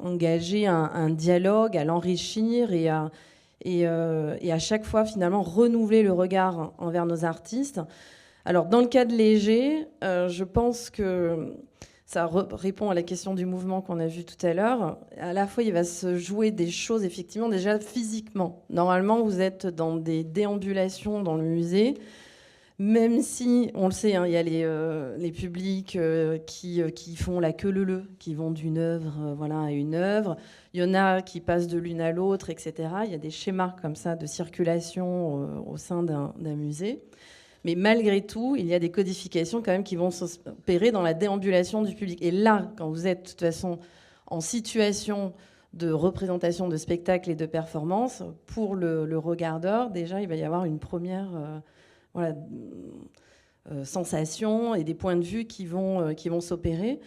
engager un dialogue, à l'enrichir et à chaque fois finalement renouveler le regard envers nos artistes. Alors dans le cas de Léger, je pense que ça répond à la question du mouvement qu'on a vu tout à l'heure. À la fois, il va se jouer des choses, effectivement, déjà physiquement. Normalement, vous êtes dans des déambulations dans le musée, même si, on le sait, hein, il y a les publics qui font la queue leu-leu, qui vont d'une œuvre à une œuvre. Il y en a qui passent de l'une à l'autre, etc. Il y a des schémas comme ça de circulation au sein d'un musée. Mais malgré tout, il y a des codifications quand même qui vont s'opérer dans la déambulation du public. Et là, quand vous êtes de toute façon en situation de représentation de spectacle et de performance, pour le regardeur, déjà, il va y avoir une première sensation et des points de vue qui vont s'opérer.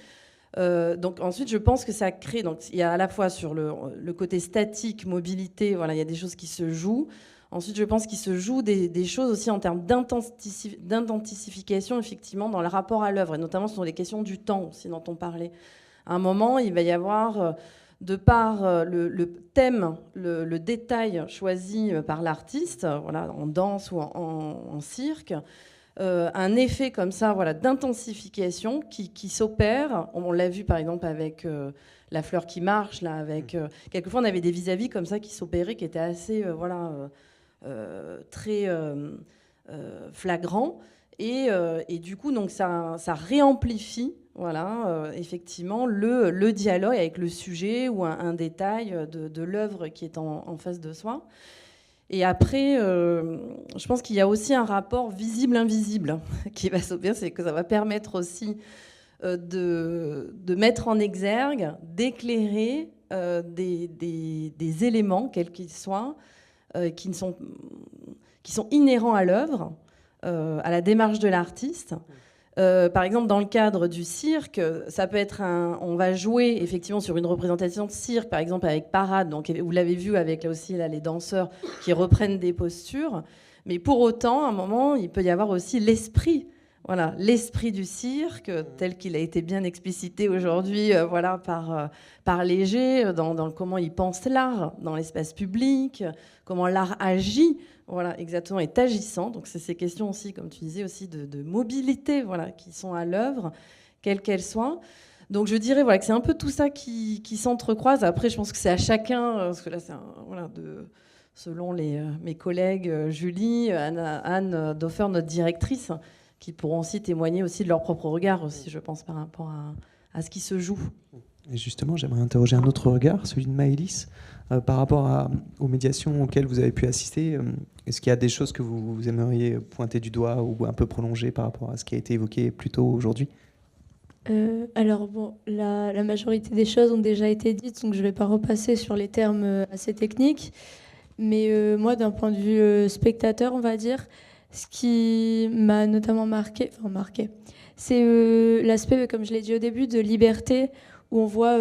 Donc ensuite, je pense que ça crée... Donc, il y a à la fois sur le côté statique, mobilité, voilà, il y a des choses qui se jouent. Ensuite, je pense qu'il se joue des choses aussi en termes d'intensification, effectivement, dans le rapport à l'œuvre, et notamment sur les questions du temps aussi dont on parlait. À un moment, il va y avoir, de par le thème, le détail choisi par l'artiste, voilà, en danse ou en cirque, un effet comme ça, voilà, d'intensification qui s'opère. On l'a vu par exemple avec La fleur qui marche, là, avec quelquefois on avait des vis-à-vis comme ça qui s'opéraient, qui étaient assez très flagrant et du coup donc ça réamplifie effectivement le dialogue avec le sujet ou un détail de l'œuvre qui est en face de soi. Et après, je pense qu'il y a aussi un rapport visible-invisible qui va s'opérer, c'est que ça va permettre aussi de mettre en exergue, d'éclairer des éléments, quels qu'ils soient, qui sont inhérents à l'œuvre, à la démarche de l'artiste. Par exemple, dans le cadre du cirque, ça peut être on va jouer effectivement sur une représentation de cirque, par exemple avec Parade. Donc, vous l'avez vu avec là aussi les danseurs qui reprennent des postures. Mais pour autant, à un moment, il peut y avoir aussi l'esprit. Voilà, l'esprit du cirque, tel qu'il a été bien explicité aujourd'hui, par Léger, dans comment il pense l'art, dans l'espace public, comment l'art agit. Voilà, exactement, est agissant. Donc c'est ces questions aussi, comme tu disais, aussi de mobilité, qui sont à l'œuvre, quelles qu'elles soient. Donc je dirais que c'est un peu tout ça qui s'entrecroise. Après, je pense que c'est à chacun, parce que là, c'est selon mes collègues Julie, Anne Doffer, notre directrice, qui pourront aussi témoigner aussi de leur propre regard aussi, je pense, par rapport à ce qui se joue. Et justement, j'aimerais interroger un autre regard, celui de Maëlys, par rapport aux médiations auxquelles vous avez pu assister. Est-ce qu'il y a des choses que vous aimeriez pointer du doigt ou un peu prolonger par rapport à ce qui a été évoqué plus tôt aujourd'hui ? Alors bon, la majorité des choses ont déjà été dites, donc je ne vais pas repasser sur les termes assez techniques. Mais moi, d'un point de vue spectateur, on va dire, ce qui m'a notamment marqué, c'est l'aspect, comme je l'ai dit au début, de liberté, où on voit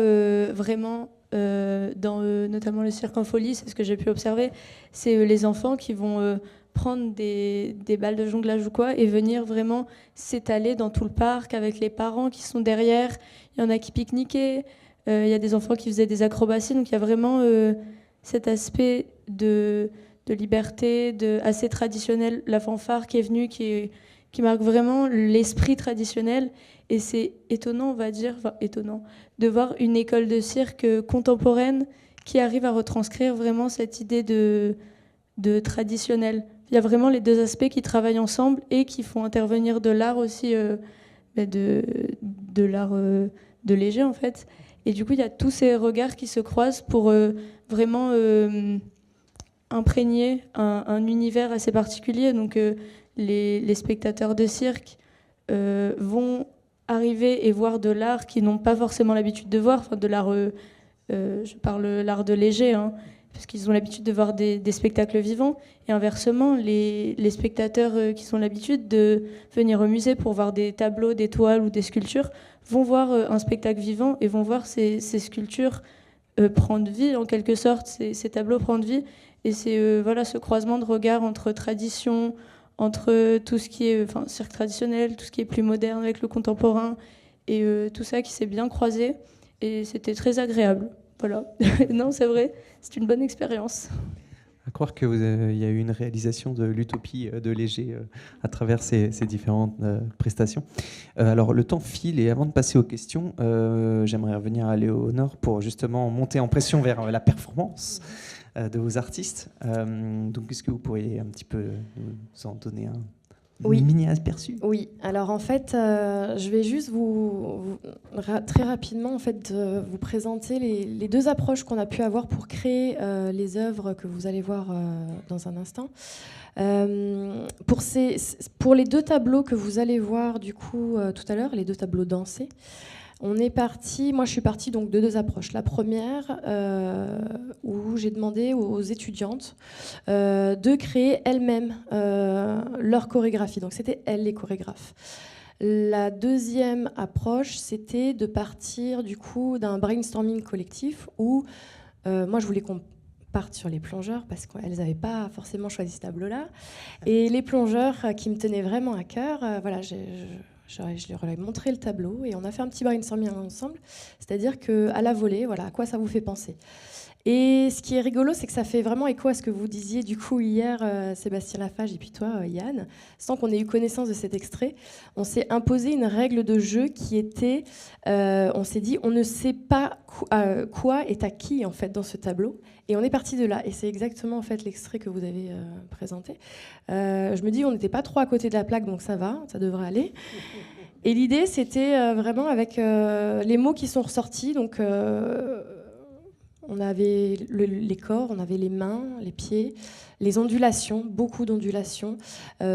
vraiment, dans notamment le cirque en folie, c'est ce que j'ai pu observer, c'est les enfants qui vont prendre des balles de jonglage ou quoi, et venir vraiment s'étaler dans tout le parc avec les parents qui sont derrière. Il y en a qui pique-niquaient, il y a des enfants qui faisaient des acrobaties, donc il y a vraiment cet aspect de liberté, assez traditionnel, la fanfare qui est venue, qui marque vraiment l'esprit traditionnel. Et c'est étonnant, on va dire, étonnant, de voir une école de cirque contemporaine qui arrive à retranscrire vraiment cette idée de traditionnel. Il y a vraiment les deux aspects qui travaillent ensemble et qui font intervenir de l'art aussi, de l'art de Léger en fait. Et du coup, il y a tous ces regards qui se croisent pour vraiment imprégner un univers assez particulier. Donc les spectateurs de cirque vont arriver et voir de l'art qu'ils n'ont pas forcément l'habitude de voir, enfin de l'art, je parle l'art de Léger, hein, parce qu'ils ont l'habitude de voir des spectacles vivants. Et inversement, les spectateurs qui ont l'habitude de venir au musée pour voir des tableaux, des toiles ou des sculptures vont voir un spectacle vivant et vont voir ces sculptures prendre vie, en quelque sorte, ces tableaux prendre vie. Et c'est ce croisement de regard entre tradition, entre tout ce qui est cirque traditionnel, tout ce qui est plus moderne avec le contemporain, et tout ça qui s'est bien croisé. Et c'était très agréable. Voilà. Non, c'est vrai, c'est une bonne expérience. À croire qu'il y a eu une réalisation de l'utopie de Léger à travers ces différentes prestations. Alors, le temps file, et avant de passer aux questions, j'aimerais revenir à Léonore pour justement monter en pression vers la performance de vos artistes. Donc, est-ce que vous pourriez un petit peu nous en donner un mini aperçu ? Oui, alors en fait, je vais juste très rapidement en fait, vous présenter les deux approches qu'on a pu avoir pour créer les œuvres que vous allez voir dans un instant. Pour les deux tableaux que vous allez voir du coup tout à l'heure, les deux tableaux dansés, moi je suis partie donc de deux approches. La première, où j'ai demandé aux étudiantes de créer elles-mêmes leur chorégraphie. Donc c'était elles les chorégraphes. La deuxième approche, c'était de partir du coup d'un brainstorming collectif où moi je voulais qu'on parte sur les plongeurs parce qu'elles n'avaient pas forcément choisi ce tableau-là. Et les plongeurs qui me tenaient vraiment à cœur, je leur ai montré le tableau et on a fait un petit brainstorming ensemble. C'est-à-dire qu'à la volée, à quoi ça vous fait penser ? Et ce qui est rigolo, c'est que ça fait vraiment écho à ce que vous disiez du coup hier, Sébastien Lafage, et puis toi, Yann. Sans qu'on ait eu connaissance de cet extrait, on s'est imposé une règle de jeu qui était, on s'est dit, on ne sait pas quoi est à qui en fait dans ce tableau, et on est parti de là. Et c'est exactement en fait l'extrait que vous avez présenté. Je me dis, on n'était pas trop à côté de la plaque, donc ça va, ça devrait aller. Et l'idée, c'était vraiment avec les mots qui sont ressortis, donc. on avait les corps, on avait les mains, les pieds, les ondulations, beaucoup d'ondulations,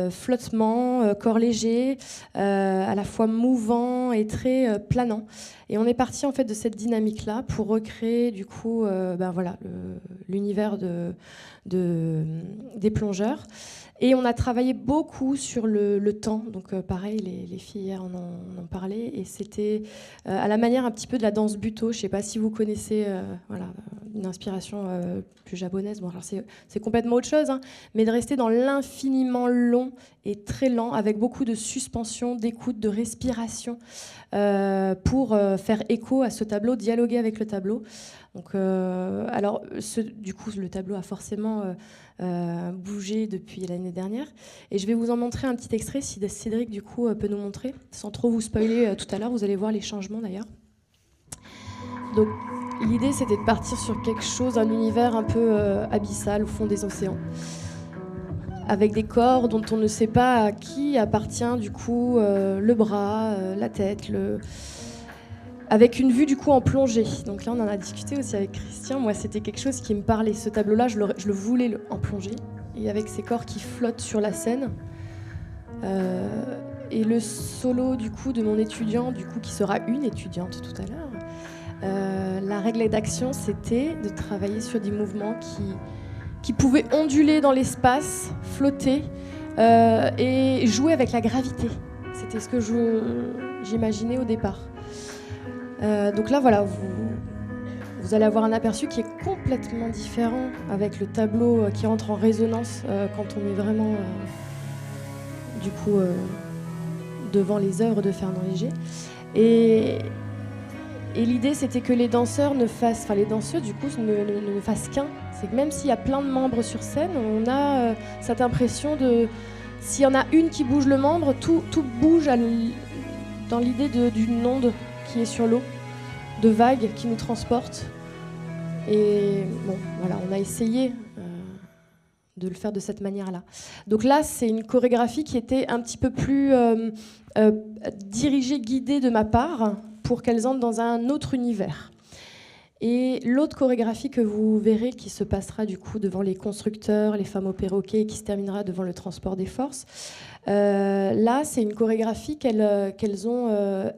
flottement, corps léger, à la fois mouvant et très planant. Et on est parti en fait de cette dynamique-là pour recréer du coup l'univers des plongeurs. Et on a travaillé beaucoup sur le temps. Donc pareil, les filles hier en ont parlé. Et c'était à la manière un petit peu de la danse Buto. Je ne sais pas si vous connaissez une inspiration plus japonaise. Bon, alors c'est complètement autre chose, hein, mais de rester dans l'infiniment long et très lent, avec beaucoup de suspension, d'écoute, de respiration, pour faire écho à ce tableau, dialoguer avec le tableau. Donc, du coup, le tableau a forcément bougé depuis l'année dernière. Et je vais vous en montrer un petit extrait, si Cédric, du coup, peut nous montrer, sans trop vous spoiler tout à l'heure. Vous allez voir les changements, d'ailleurs. Donc, l'idée, c'était de partir sur quelque chose, un univers un peu abyssal, au fond des océans, avec des corps dont on ne sait pas à qui appartient, du coup, le bras, la tête, avec une vue du coup en plongée. Donc là, on en a discuté aussi avec Christian. Moi, c'était quelque chose qui me parlait. Ce tableau-là, je le voulais en plongée, et avec ces corps qui flottent sur la scène. Et le solo du coup de mon étudiant, du coup qui sera une étudiante tout à l'heure. La règle d'action, c'était de travailler sur des mouvements qui pouvaient onduler dans l'espace, flotter et jouer avec la gravité. C'était ce que j'imaginais au départ. Donc là, voilà, vous allez avoir un aperçu qui est complètement différent avec le tableau qui entre en résonance quand on est vraiment du coup devant les œuvres de Fernand Léger. Et l'idée, c'était que les danseurs les danseuses du coup ne fassent qu'un. C'est que même s'il y a plein de membres sur scène, on a cette impression de, s'il y en a une qui bouge le membre, tout bouge dans l'idée d'une onde qui est sur l'eau, de vagues qui nous transportent. Et bon, voilà, on a essayé de le faire de cette manière-là. Donc là, c'est une chorégraphie qui était un petit peu plus dirigée, guidée de ma part, pour qu'elles entrent dans un autre univers. Et l'autre chorégraphie que vous verrez, qui se passera du coup devant les constructeurs, les femmes au perroquet, et qui se terminera devant le transport des forces, là, c'est une chorégraphie qu'elles ont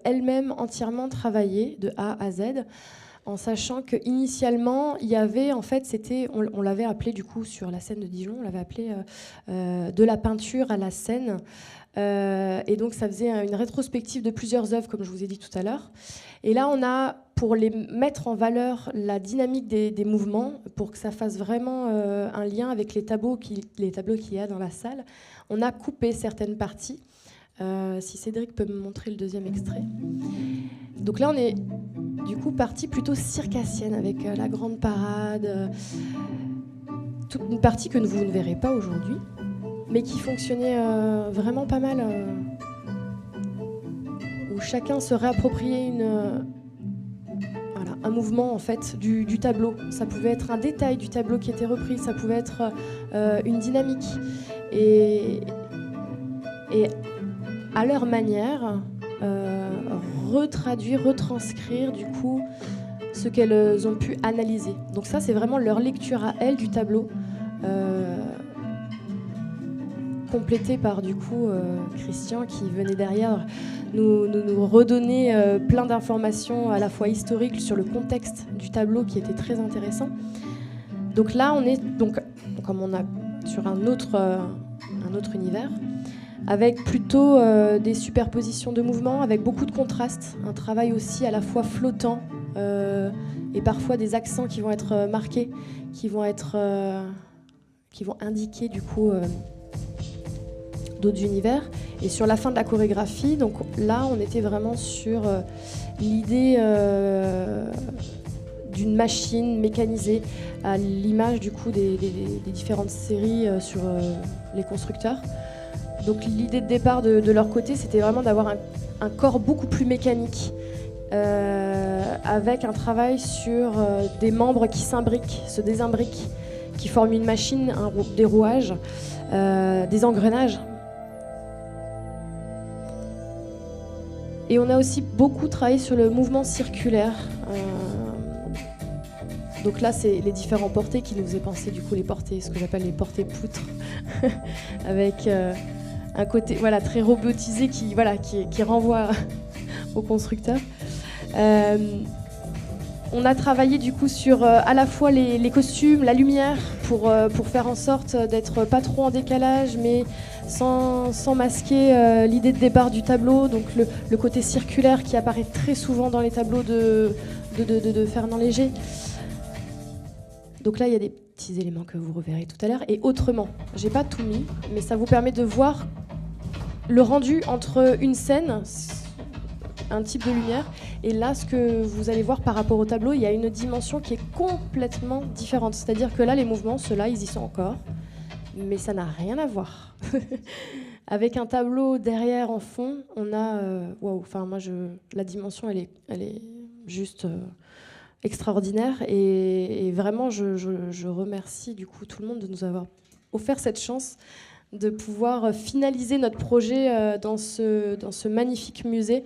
elles-mêmes entièrement travaillée de A à Z, en sachant qu'initialement, il y avait, en fait, on l'avait appelé du coup sur la scène de Dijon, on l'avait appelé de la peinture à la scène. Et donc, ça faisait une rétrospective de plusieurs œuvres, comme je vous ai dit tout à l'heure. Et là, on a, pour les mettre en valeur, la dynamique des mouvements, pour que ça fasse vraiment un lien avec les tableaux qu'il y a dans la salle, on a coupé certaines parties. Si Cédric peut me montrer le deuxième extrait. Donc là, on est du coup partie plutôt circassienne, avec la grande parade, toute une partie que vous ne verrez pas aujourd'hui, mais qui fonctionnait vraiment pas mal, où chacun se réappropriait un mouvement en fait du tableau. Ça pouvait être un détail du tableau qui était repris, ça pouvait être une dynamique, et à leur manière retranscrire du coup ce qu'elles ont pu analyser. Donc ça, c'est vraiment leur lecture à elles du tableau, complétée par du coup Christian, qui venait derrière nous redonner plein d'informations à la fois historiques sur le contexte du tableau, qui était très intéressant. Donc là, on est comme on a sur un autre univers, avec plutôt des superpositions de mouvements, avec beaucoup de contrastes, un travail aussi à la fois flottant et parfois des accents qui vont être marqués, qui vont indiquer du coup d'autres univers. Et sur la fin de la chorégraphie, donc là, on était vraiment sur l'idée d'une machine mécanisée, à l'image du coup des différentes séries sur les constructeurs. Donc l'idée de départ de leur côté, c'était vraiment d'avoir un corps beaucoup plus mécanique, avec un travail sur des membres qui s'imbriquent, se désimbriquent, qui forment une machine, des rouages, des engrenages. Et on a aussi beaucoup travaillé sur le mouvement circulaire. Donc là, c'est les différents portés qui nous est pensé, du coup, les portés, ce que j'appelle les portés poutres, avec un côté voilà, très robotisé qui renvoie au constructeur. On a travaillé du coup sur à la fois les costumes, la lumière, pour faire en sorte d'être pas trop en décalage, mais sans masquer l'idée de départ du tableau, donc le côté circulaire qui apparaît très souvent dans les tableaux de Fernand Léger. Donc là, il y a des petits éléments que vous reverrez tout à l'heure. Et autrement, j'ai pas tout mis, mais ça vous permet de voir le rendu entre une scène, un type de lumière, et là, ce que vous allez voir par rapport au tableau, il y a une dimension qui est complètement différente. C'est-à-dire que là, les mouvements, ceux-là, ils y sont encore, mais ça n'a rien à voir. Avec un tableau derrière en fond, on a... waouh, enfin, moi, la dimension, elle est juste extraordinaire. Et vraiment, je remercie du coup tout le monde de nous avoir offert cette chance de pouvoir finaliser notre projet dans ce magnifique musée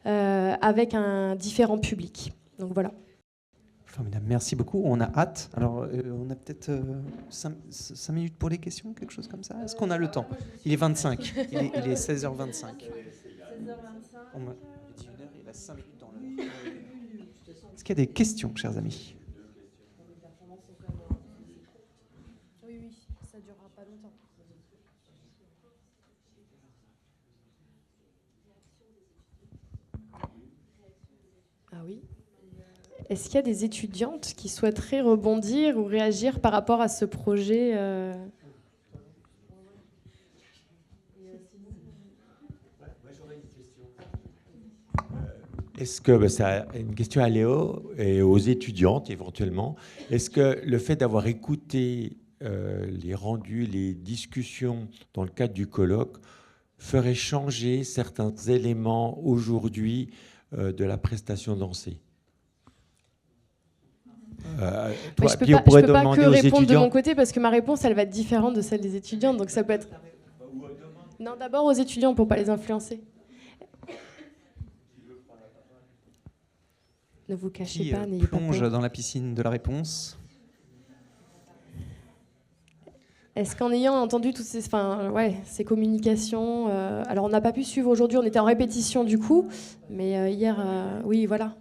avec un différent public. Donc voilà. Formidable, merci beaucoup. On a hâte. Alors, on a peut-être 5 minutes pour les questions, quelque chose comme ça. Est-ce qu'on a le temps? Il est 25. Il est 16h25. On m'a dit 1 heure, il reste 5 minutes dans l'heure. Est-ce qu'il y a des questions, chers amis? Oui, ça ne durera pas longtemps. Ah oui. Est-ce qu'il y a des étudiantes qui souhaiteraient rebondir ou réagir par rapport à ce projet Est-ce que, c'est une question à Léo et aux étudiantes éventuellement, est-ce que le fait d'avoir écouté les rendus, les discussions dans le cadre du colloque ferait changer certains éléments aujourd'hui de la prestation dansée? je peux pas que répondre de mon côté parce que ma réponse elle va être différente de celle des étudiantes, donc ça peut être... Non, d'abord aux étudiants pour pas les influencer. Ne vous cachez pas, n'ayez pas plonge peur. dans la piscine de la réponse? Est-ce qu'en ayant entendu toutes ces communications, alors on n'a pas pu suivre aujourd'hui, on était en répétition du coup, mais hier, oui, voilà.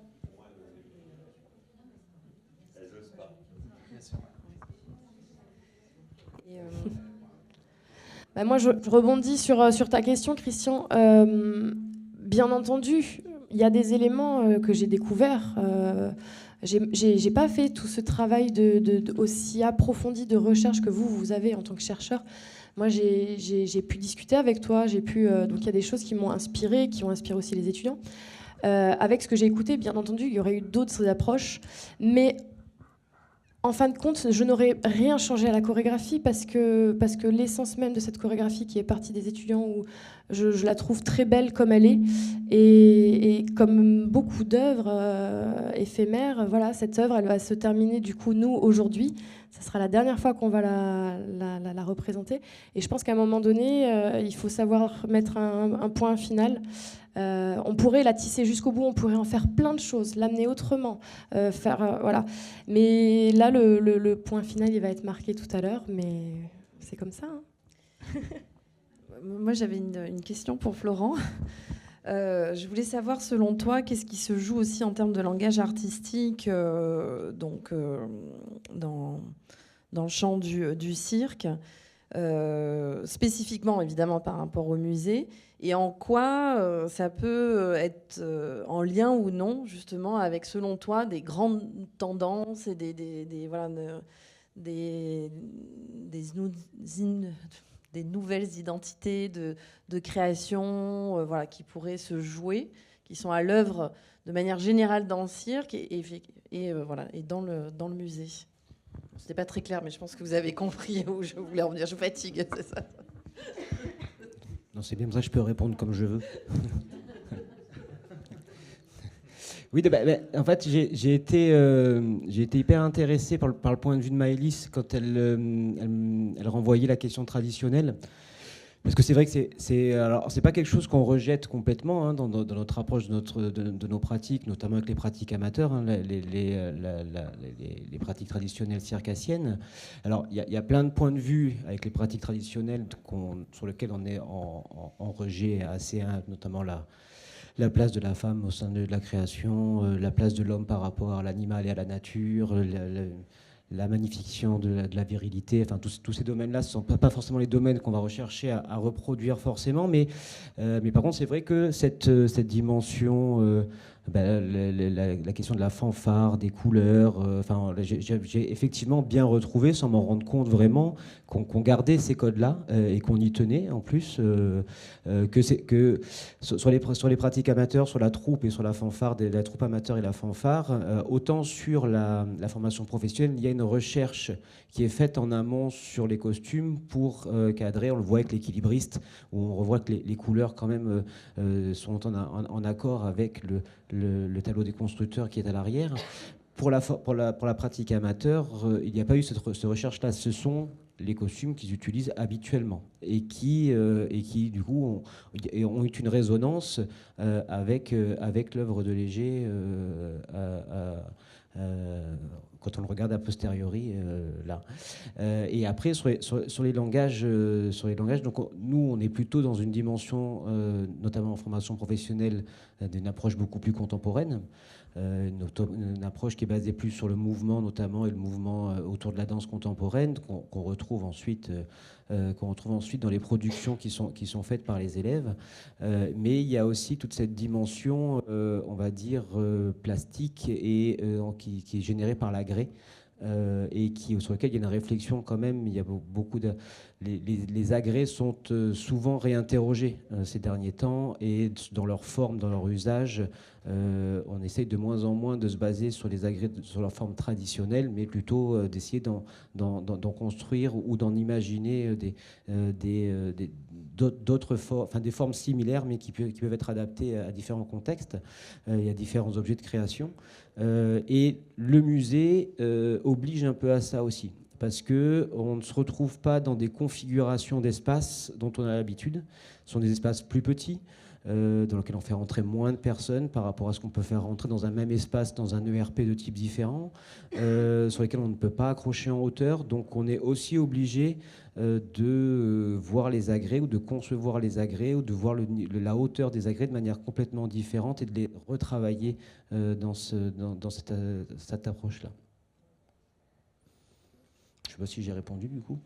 Et, moi, je rebondis sur ta question, Christian. Bien entendu, il y a des éléments que j'ai découverts. J'ai pas fait tout ce travail aussi approfondi de recherche que vous avez en tant que chercheur. Moi, j'ai pu discuter avec toi. Donc il y a des choses qui m'ont inspiré, qui ont inspiré aussi les étudiants. Avec ce que j'ai écouté, bien entendu, il y aurait eu d'autres approches, mais en fin de compte, je n'aurais rien changé à la chorégraphie parce que l'essence même de cette chorégraphie qui est partie des étudiants, où je la trouve très belle comme elle est, et comme beaucoup d'œuvres éphémères, voilà, cette œuvre, elle va se terminer du coup, nous, aujourd'hui. Ça sera la dernière fois qu'on va la représenter. Et je pense qu'à un moment donné, il faut savoir mettre un point final. On pourrait la tisser jusqu'au bout, on pourrait en faire plein de choses, l'amener autrement, voilà. Mais là, le point final, il va être marqué tout à l'heure, mais c'est comme ça. Hein. Moi, j'avais une question pour Florent. Je voulais savoir, selon toi, qu'est-ce qui se joue aussi en termes de langage artistique dans le champ du cirque, spécifiquement, évidemment, par rapport au musée, et en quoi ça peut être en lien ou non, justement, avec, selon toi, des grandes tendances et des nouvelles identités de création qui pourraient se jouer, qui sont à l'œuvre de manière générale dans le cirque et dans le musée. C'était pas très clair, mais je pense que vous avez compris où je voulais en venir. Je fatigue, c'est ça. Non, c'est bien, ça je peux répondre comme je veux. Oui, en fait, j'ai été hyper intéressé par le point de vue de Maëlys quand elle renvoyait la question traditionnelle, Parce que c'est vrai que c'est pas quelque chose qu'on rejette complètement, hein, dans notre approche de nos pratiques, notamment avec les pratiques amateurs, hein, les pratiques traditionnelles circassiennes. Alors il y a plein de points de vue avec les pratiques traditionnelles sur lesquels on est en rejet assez, hein, notamment la place de la femme au sein de la création, la place de l'homme par rapport à l'animal et à la nature, la magnification de la virilité, enfin tous ces domaines-là, ce ne sont pas forcément les domaines qu'on va rechercher à reproduire forcément, mais par contre c'est vrai que cette dimension, la question de la fanfare, des couleurs, j'ai effectivement bien retrouvé, sans m'en rendre compte vraiment, qu'on gardait ces codes-là et qu'on y tenait en plus, que sur les pratiques amateurs, sur la troupe et sur la fanfare, la troupe amateur et la fanfare, autant sur la formation professionnelle, il y a une recherche qui est faite en amont sur les costumes pour cadrer, on le voit avec l'équilibriste, où on revoit que les couleurs quand même sont en accord avec le tableau des constructeurs qui est à l'arrière. Pour la pratique amateur, il n'y a pas eu cette recherche-là. Ce sont les costumes qu'ils utilisent habituellement et qui du coup, ont eu une résonance avec l'œuvre de Léger quand on le regarde a posteriori là. Et après sur les langages, donc nous on est plutôt dans une dimension, notamment en formation professionnelle, d'une approche beaucoup plus contemporaine. Une approche qui est basée plus sur le mouvement notamment et le mouvement autour de la danse contemporaine qu'on retrouve ensuite dans les productions qui sont faites par les élèves. Mais il y a aussi toute cette dimension, on va dire, plastique et qui est générée par la grès. Et sur lequel il y a une réflexion quand même. Il y a beaucoup les agrès sont souvent réinterrogés ces derniers temps, et dans leur forme, dans leur usage, on essaye de moins en moins de se baser sur les agrès sur leur forme traditionnelle, mais plutôt d'essayer d'en construire ou d'en imaginer d'autres formes, enfin des formes similaires, mais qui peuvent être adaptées à différents contextes et à différents objets de création. Et le musée oblige un peu à ça aussi, parce qu'on ne se retrouve pas dans des configurations d'espace dont on a l'habitude. Ce sont des espaces plus petits, dans lesquels on fait rentrer moins de personnes par rapport à ce qu'on peut faire rentrer dans un même espace, dans un ERP de type différent, sur lesquels on ne peut pas accrocher en hauteur. Donc on est aussi obligé de voir les agrès, ou de concevoir les agrès, ou de voir la hauteur des agrès de manière complètement différente, et de les retravailler dans cette approche-là. Je ne sais pas si j'ai répondu du coup.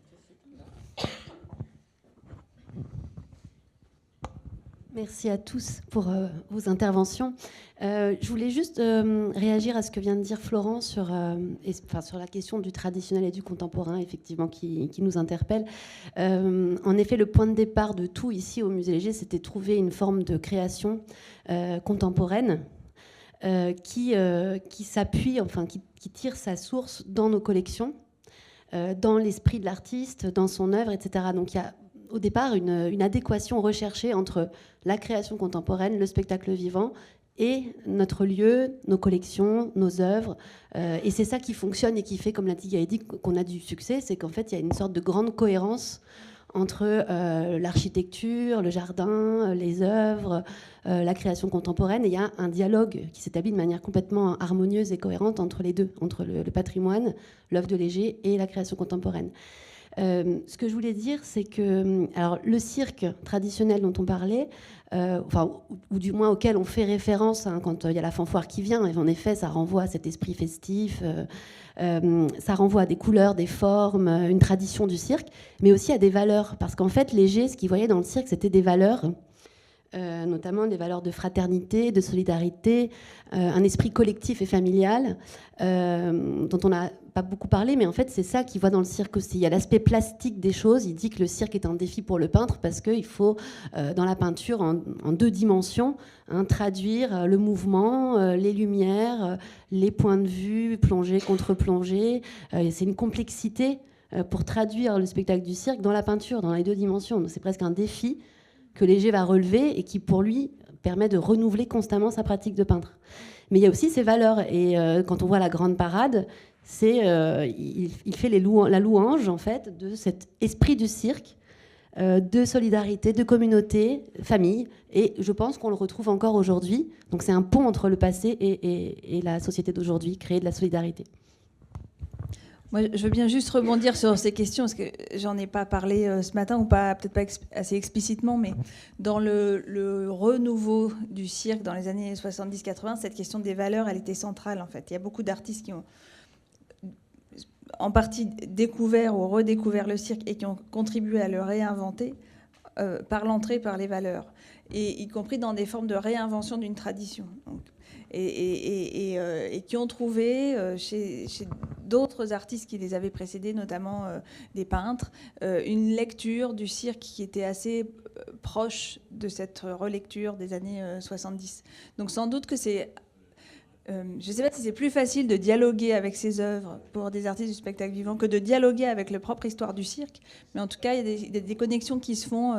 Merci à tous pour vos interventions. Je voulais juste réagir à ce que vient de dire Florent sur la question du traditionnel et du contemporain, effectivement, qui nous interpelle. En effet, le point de départ de tout ici au Musée Léger, c'était trouver une forme de création contemporaine qui s'appuie, enfin, qui tire sa source dans nos collections, dans l'esprit de l'artiste, dans son œuvre, etc. Donc il y a au départ une adéquation recherchée entre la création contemporaine, le spectacle vivant et notre lieu, nos collections, nos œuvres. Et c'est ça qui fonctionne et qui fait, comme l'a dit Gaëdy, qu'on a du succès, c'est qu'en fait il y a une sorte de grande cohérence entre l'architecture, le jardin, les œuvres, la création contemporaine. Et il y a un dialogue qui s'établit de manière complètement harmonieuse et cohérente entre les deux, entre le patrimoine, l'œuvre de Léger et la création contemporaine. Ce que je voulais dire, c'est que alors, le cirque traditionnel dont on parlait, ou du moins auquel on fait référence quand il y a la fanfare qui vient, et en effet, ça renvoie à cet esprit festif, ça renvoie à des couleurs, des formes, une tradition du cirque, mais aussi à des valeurs. Parce qu'en fait, Léger, ce qu'il voyait dans le cirque, c'était des valeurs, notamment des valeurs de fraternité, de solidarité, un esprit collectif et familial, dont on n'a pas beaucoup parlé, mais en fait c'est ça qu'il voit dans le cirque aussi. Il y a l'aspect plastique des choses. Il dit que le cirque est un défi pour le peintre parce qu'il faut, dans la peinture, en deux dimensions, traduire le mouvement, les lumières, les points de vue, plongée, contre-plongée. C'est une complexité pour traduire le spectacle du cirque dans la peinture, dans les deux dimensions. Donc, c'est presque un défi que Léger va relever et qui, pour lui, permet de renouveler constamment sa pratique de peintre. Mais il y a aussi ses valeurs. Et quand on voit la grande parade, il fait la louange, en fait, de cet esprit du cirque de solidarité, de communauté, famille. Et je pense qu'on le retrouve encore aujourd'hui. Donc c'est un pont entre le passé et la société d'aujourd'hui, créer de la solidarité. Moi, je veux bien juste rebondir sur ces questions, parce que j'en ai pas parlé ce matin, ou pas, peut-être pas assez explicitement, mais dans le renouveau du cirque dans les années 70-80, cette question des valeurs, elle était centrale, en fait. Il y a beaucoup d'artistes qui ont en partie découvert ou redécouvert le cirque et qui ont contribué à le réinventer par l'entrée par les valeurs, et y compris dans des formes de réinvention d'une tradition. Donc, et qui ont trouvé chez d'autres artistes qui les avaient précédés, notamment des peintres, une lecture du cirque qui était assez proche de cette relecture des années 70. Donc sans doute que c'est... je ne sais pas si c'est plus facile de dialoguer avec ces œuvres pour des artistes du spectacle vivant que de dialoguer avec la propre histoire du cirque. Mais en tout cas, il y a des connexions qui se font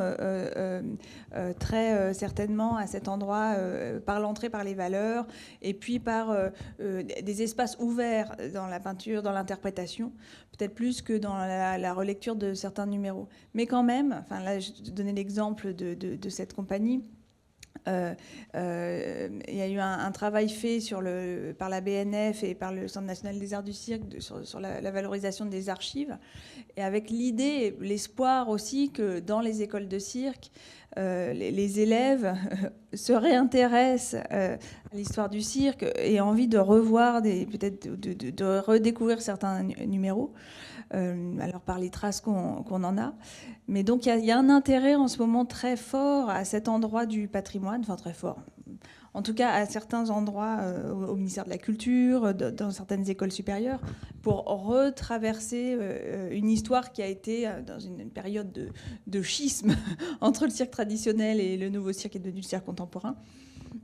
très certainement à cet endroit par l'entrée, par les valeurs, et puis par des espaces ouverts dans la peinture, dans l'interprétation, peut-être plus que dans la relecture de certains numéros. Mais quand même, enfin là, je donnais l'exemple de cette compagnie. Il y a eu un travail fait par la BNF et par le Centre national des arts du cirque sur la valorisation des archives, et avec l'idée, l'espoir aussi que dans les écoles de cirque, les élèves se réintéressent à l'histoire du cirque et aient envie de revoir, peut-être de redécouvrir certains numéros. Alors par les traces qu'on en a. Mais donc il y a un intérêt en ce moment très fort à cet endroit du patrimoine, enfin très fort, en tout cas à certains endroits au ministère de la Culture, dans certaines écoles supérieures, pour retraverser une histoire qui a été dans une période de schisme entre le cirque traditionnel et le nouveau cirque qui est devenu le cirque contemporain,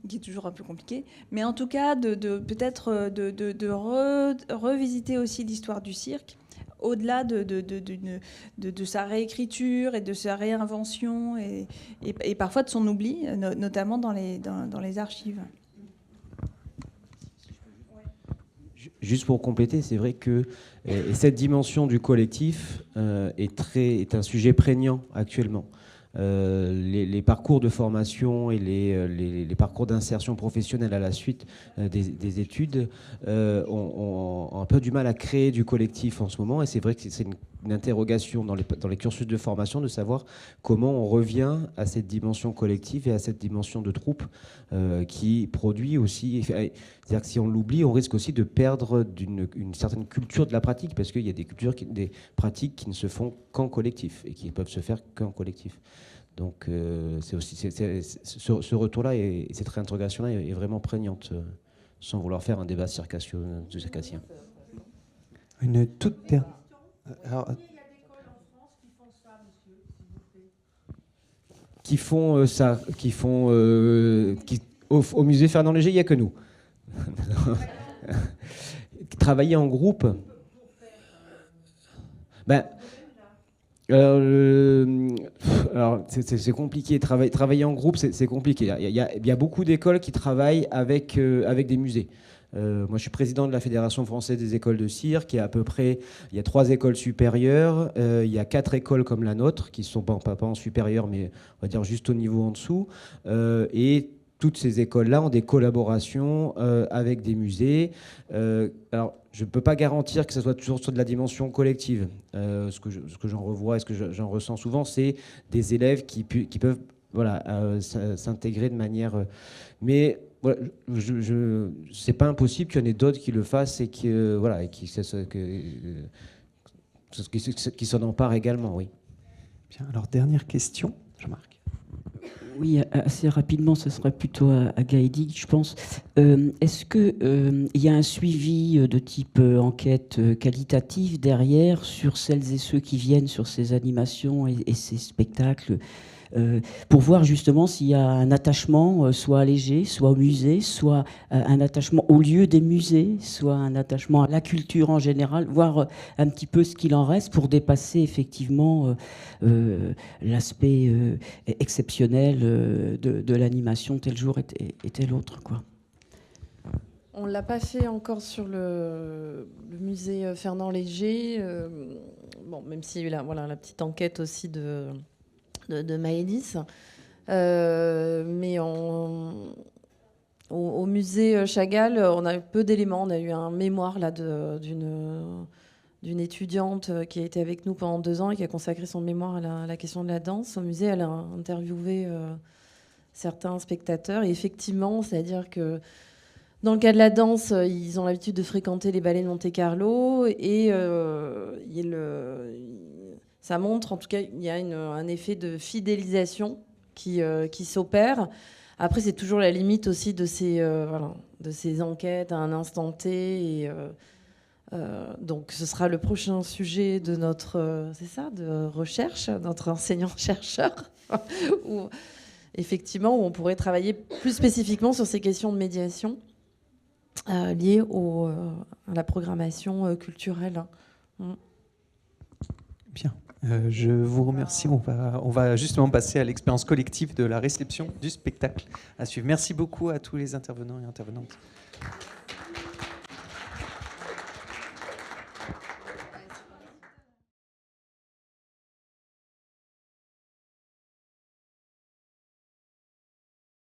qui est toujours un peu compliqué, mais en tout cas peut-être de revisiter aussi l'histoire du cirque, au-delà de sa réécriture et de sa réinvention et parfois de son oubli, notamment dans les archives. Juste pour compléter, c'est vrai que cette dimension du collectif est un sujet prégnant actuellement. Les parcours de formation et les parcours d'insertion professionnelle à la suite des études ont un peu du mal à créer du collectif en ce moment, et c'est vrai que c'est une interrogation dans les cursus de formation de savoir comment on revient à cette dimension collective et à cette dimension de troupe qui produit aussi, c'est-à-dire que si on l'oublie, on risque aussi de perdre une certaine culture de la pratique, parce qu'il y a des pratiques qui ne se font qu'en collectif et qui ne peuvent se faire qu'en collectif. Donc c'est aussi ce retour-là et cette réinterrogation-là est vraiment prégnante, sans vouloir faire un débat circassien. Une toute dernière... Qui font ça, au musée Fernand Léger, il n'y a que nous. Travailler en groupe. Alors c'est compliqué. Travailler en groupe, c'est compliqué. Il y a beaucoup d'écoles qui travaillent avec des musées. Moi, je suis président de la Fédération française des écoles de cirque. Il y a 3 écoles supérieures. Il y a 4 écoles comme la nôtre, qui ne sont pas en supérieur, mais on va dire juste au niveau en dessous. Et toutes ces écoles-là ont des collaborations avec des musées. Alors, je ne peux pas garantir que ce soit toujours sur de la dimension collective. Ce que j'en revois et ce que j'en ressens souvent, c'est des élèves qui peuvent s'intégrer de manière... Mais voilà, c'est pas impossible qu'il y en ait d'autres qui le fassent et qui s'en emparent également, oui. Bien, alors dernière question, Jean-Marc. Oui, assez rapidement, ce serait plutôt à Gaëdic, je pense. Est-ce qu'il y a un suivi de type enquête qualitative derrière sur celles et ceux qui viennent sur ces animations et ces spectacles, pour voir justement s'il y a un attachement soit allégé, soit au musée, soit un attachement au lieu des musées, soit un attachement à la culture en général, voir un petit peu ce qu'il en reste pour dépasser effectivement l'aspect exceptionnel de l'animation tel jour et tel autre, quoi. On ne l'a pas fait encore sur le musée Fernand Léger, même s'il y a eu la petite enquête aussi de Maëlys. Mais au musée Chagall, on a eu peu d'éléments. On a eu un mémoire là, d'une étudiante qui a été avec nous pendant 2 ans et qui a consacré son mémoire à la question de la danse. Au musée, elle a interviewé certains spectateurs. Et effectivement, c'est-à-dire que dans le cas de la danse, ils ont l'habitude de fréquenter les ballets de Monte-Carlo et ça montre, en tout cas, il y a un effet de fidélisation qui s'opère. Après, c'est toujours la limite aussi de ces enquêtes à un instant T. Donc, ce sera le prochain sujet de notre, de recherche, notre enseignant-chercheur, où effectivement, où on pourrait travailler plus spécifiquement sur ces questions de médiation liées à la programmation culturelle. Bien. Je vous remercie. On va justement passer à l'expérience collective de la réception du spectacle à suivre. Merci beaucoup à tous les intervenants et intervenantes.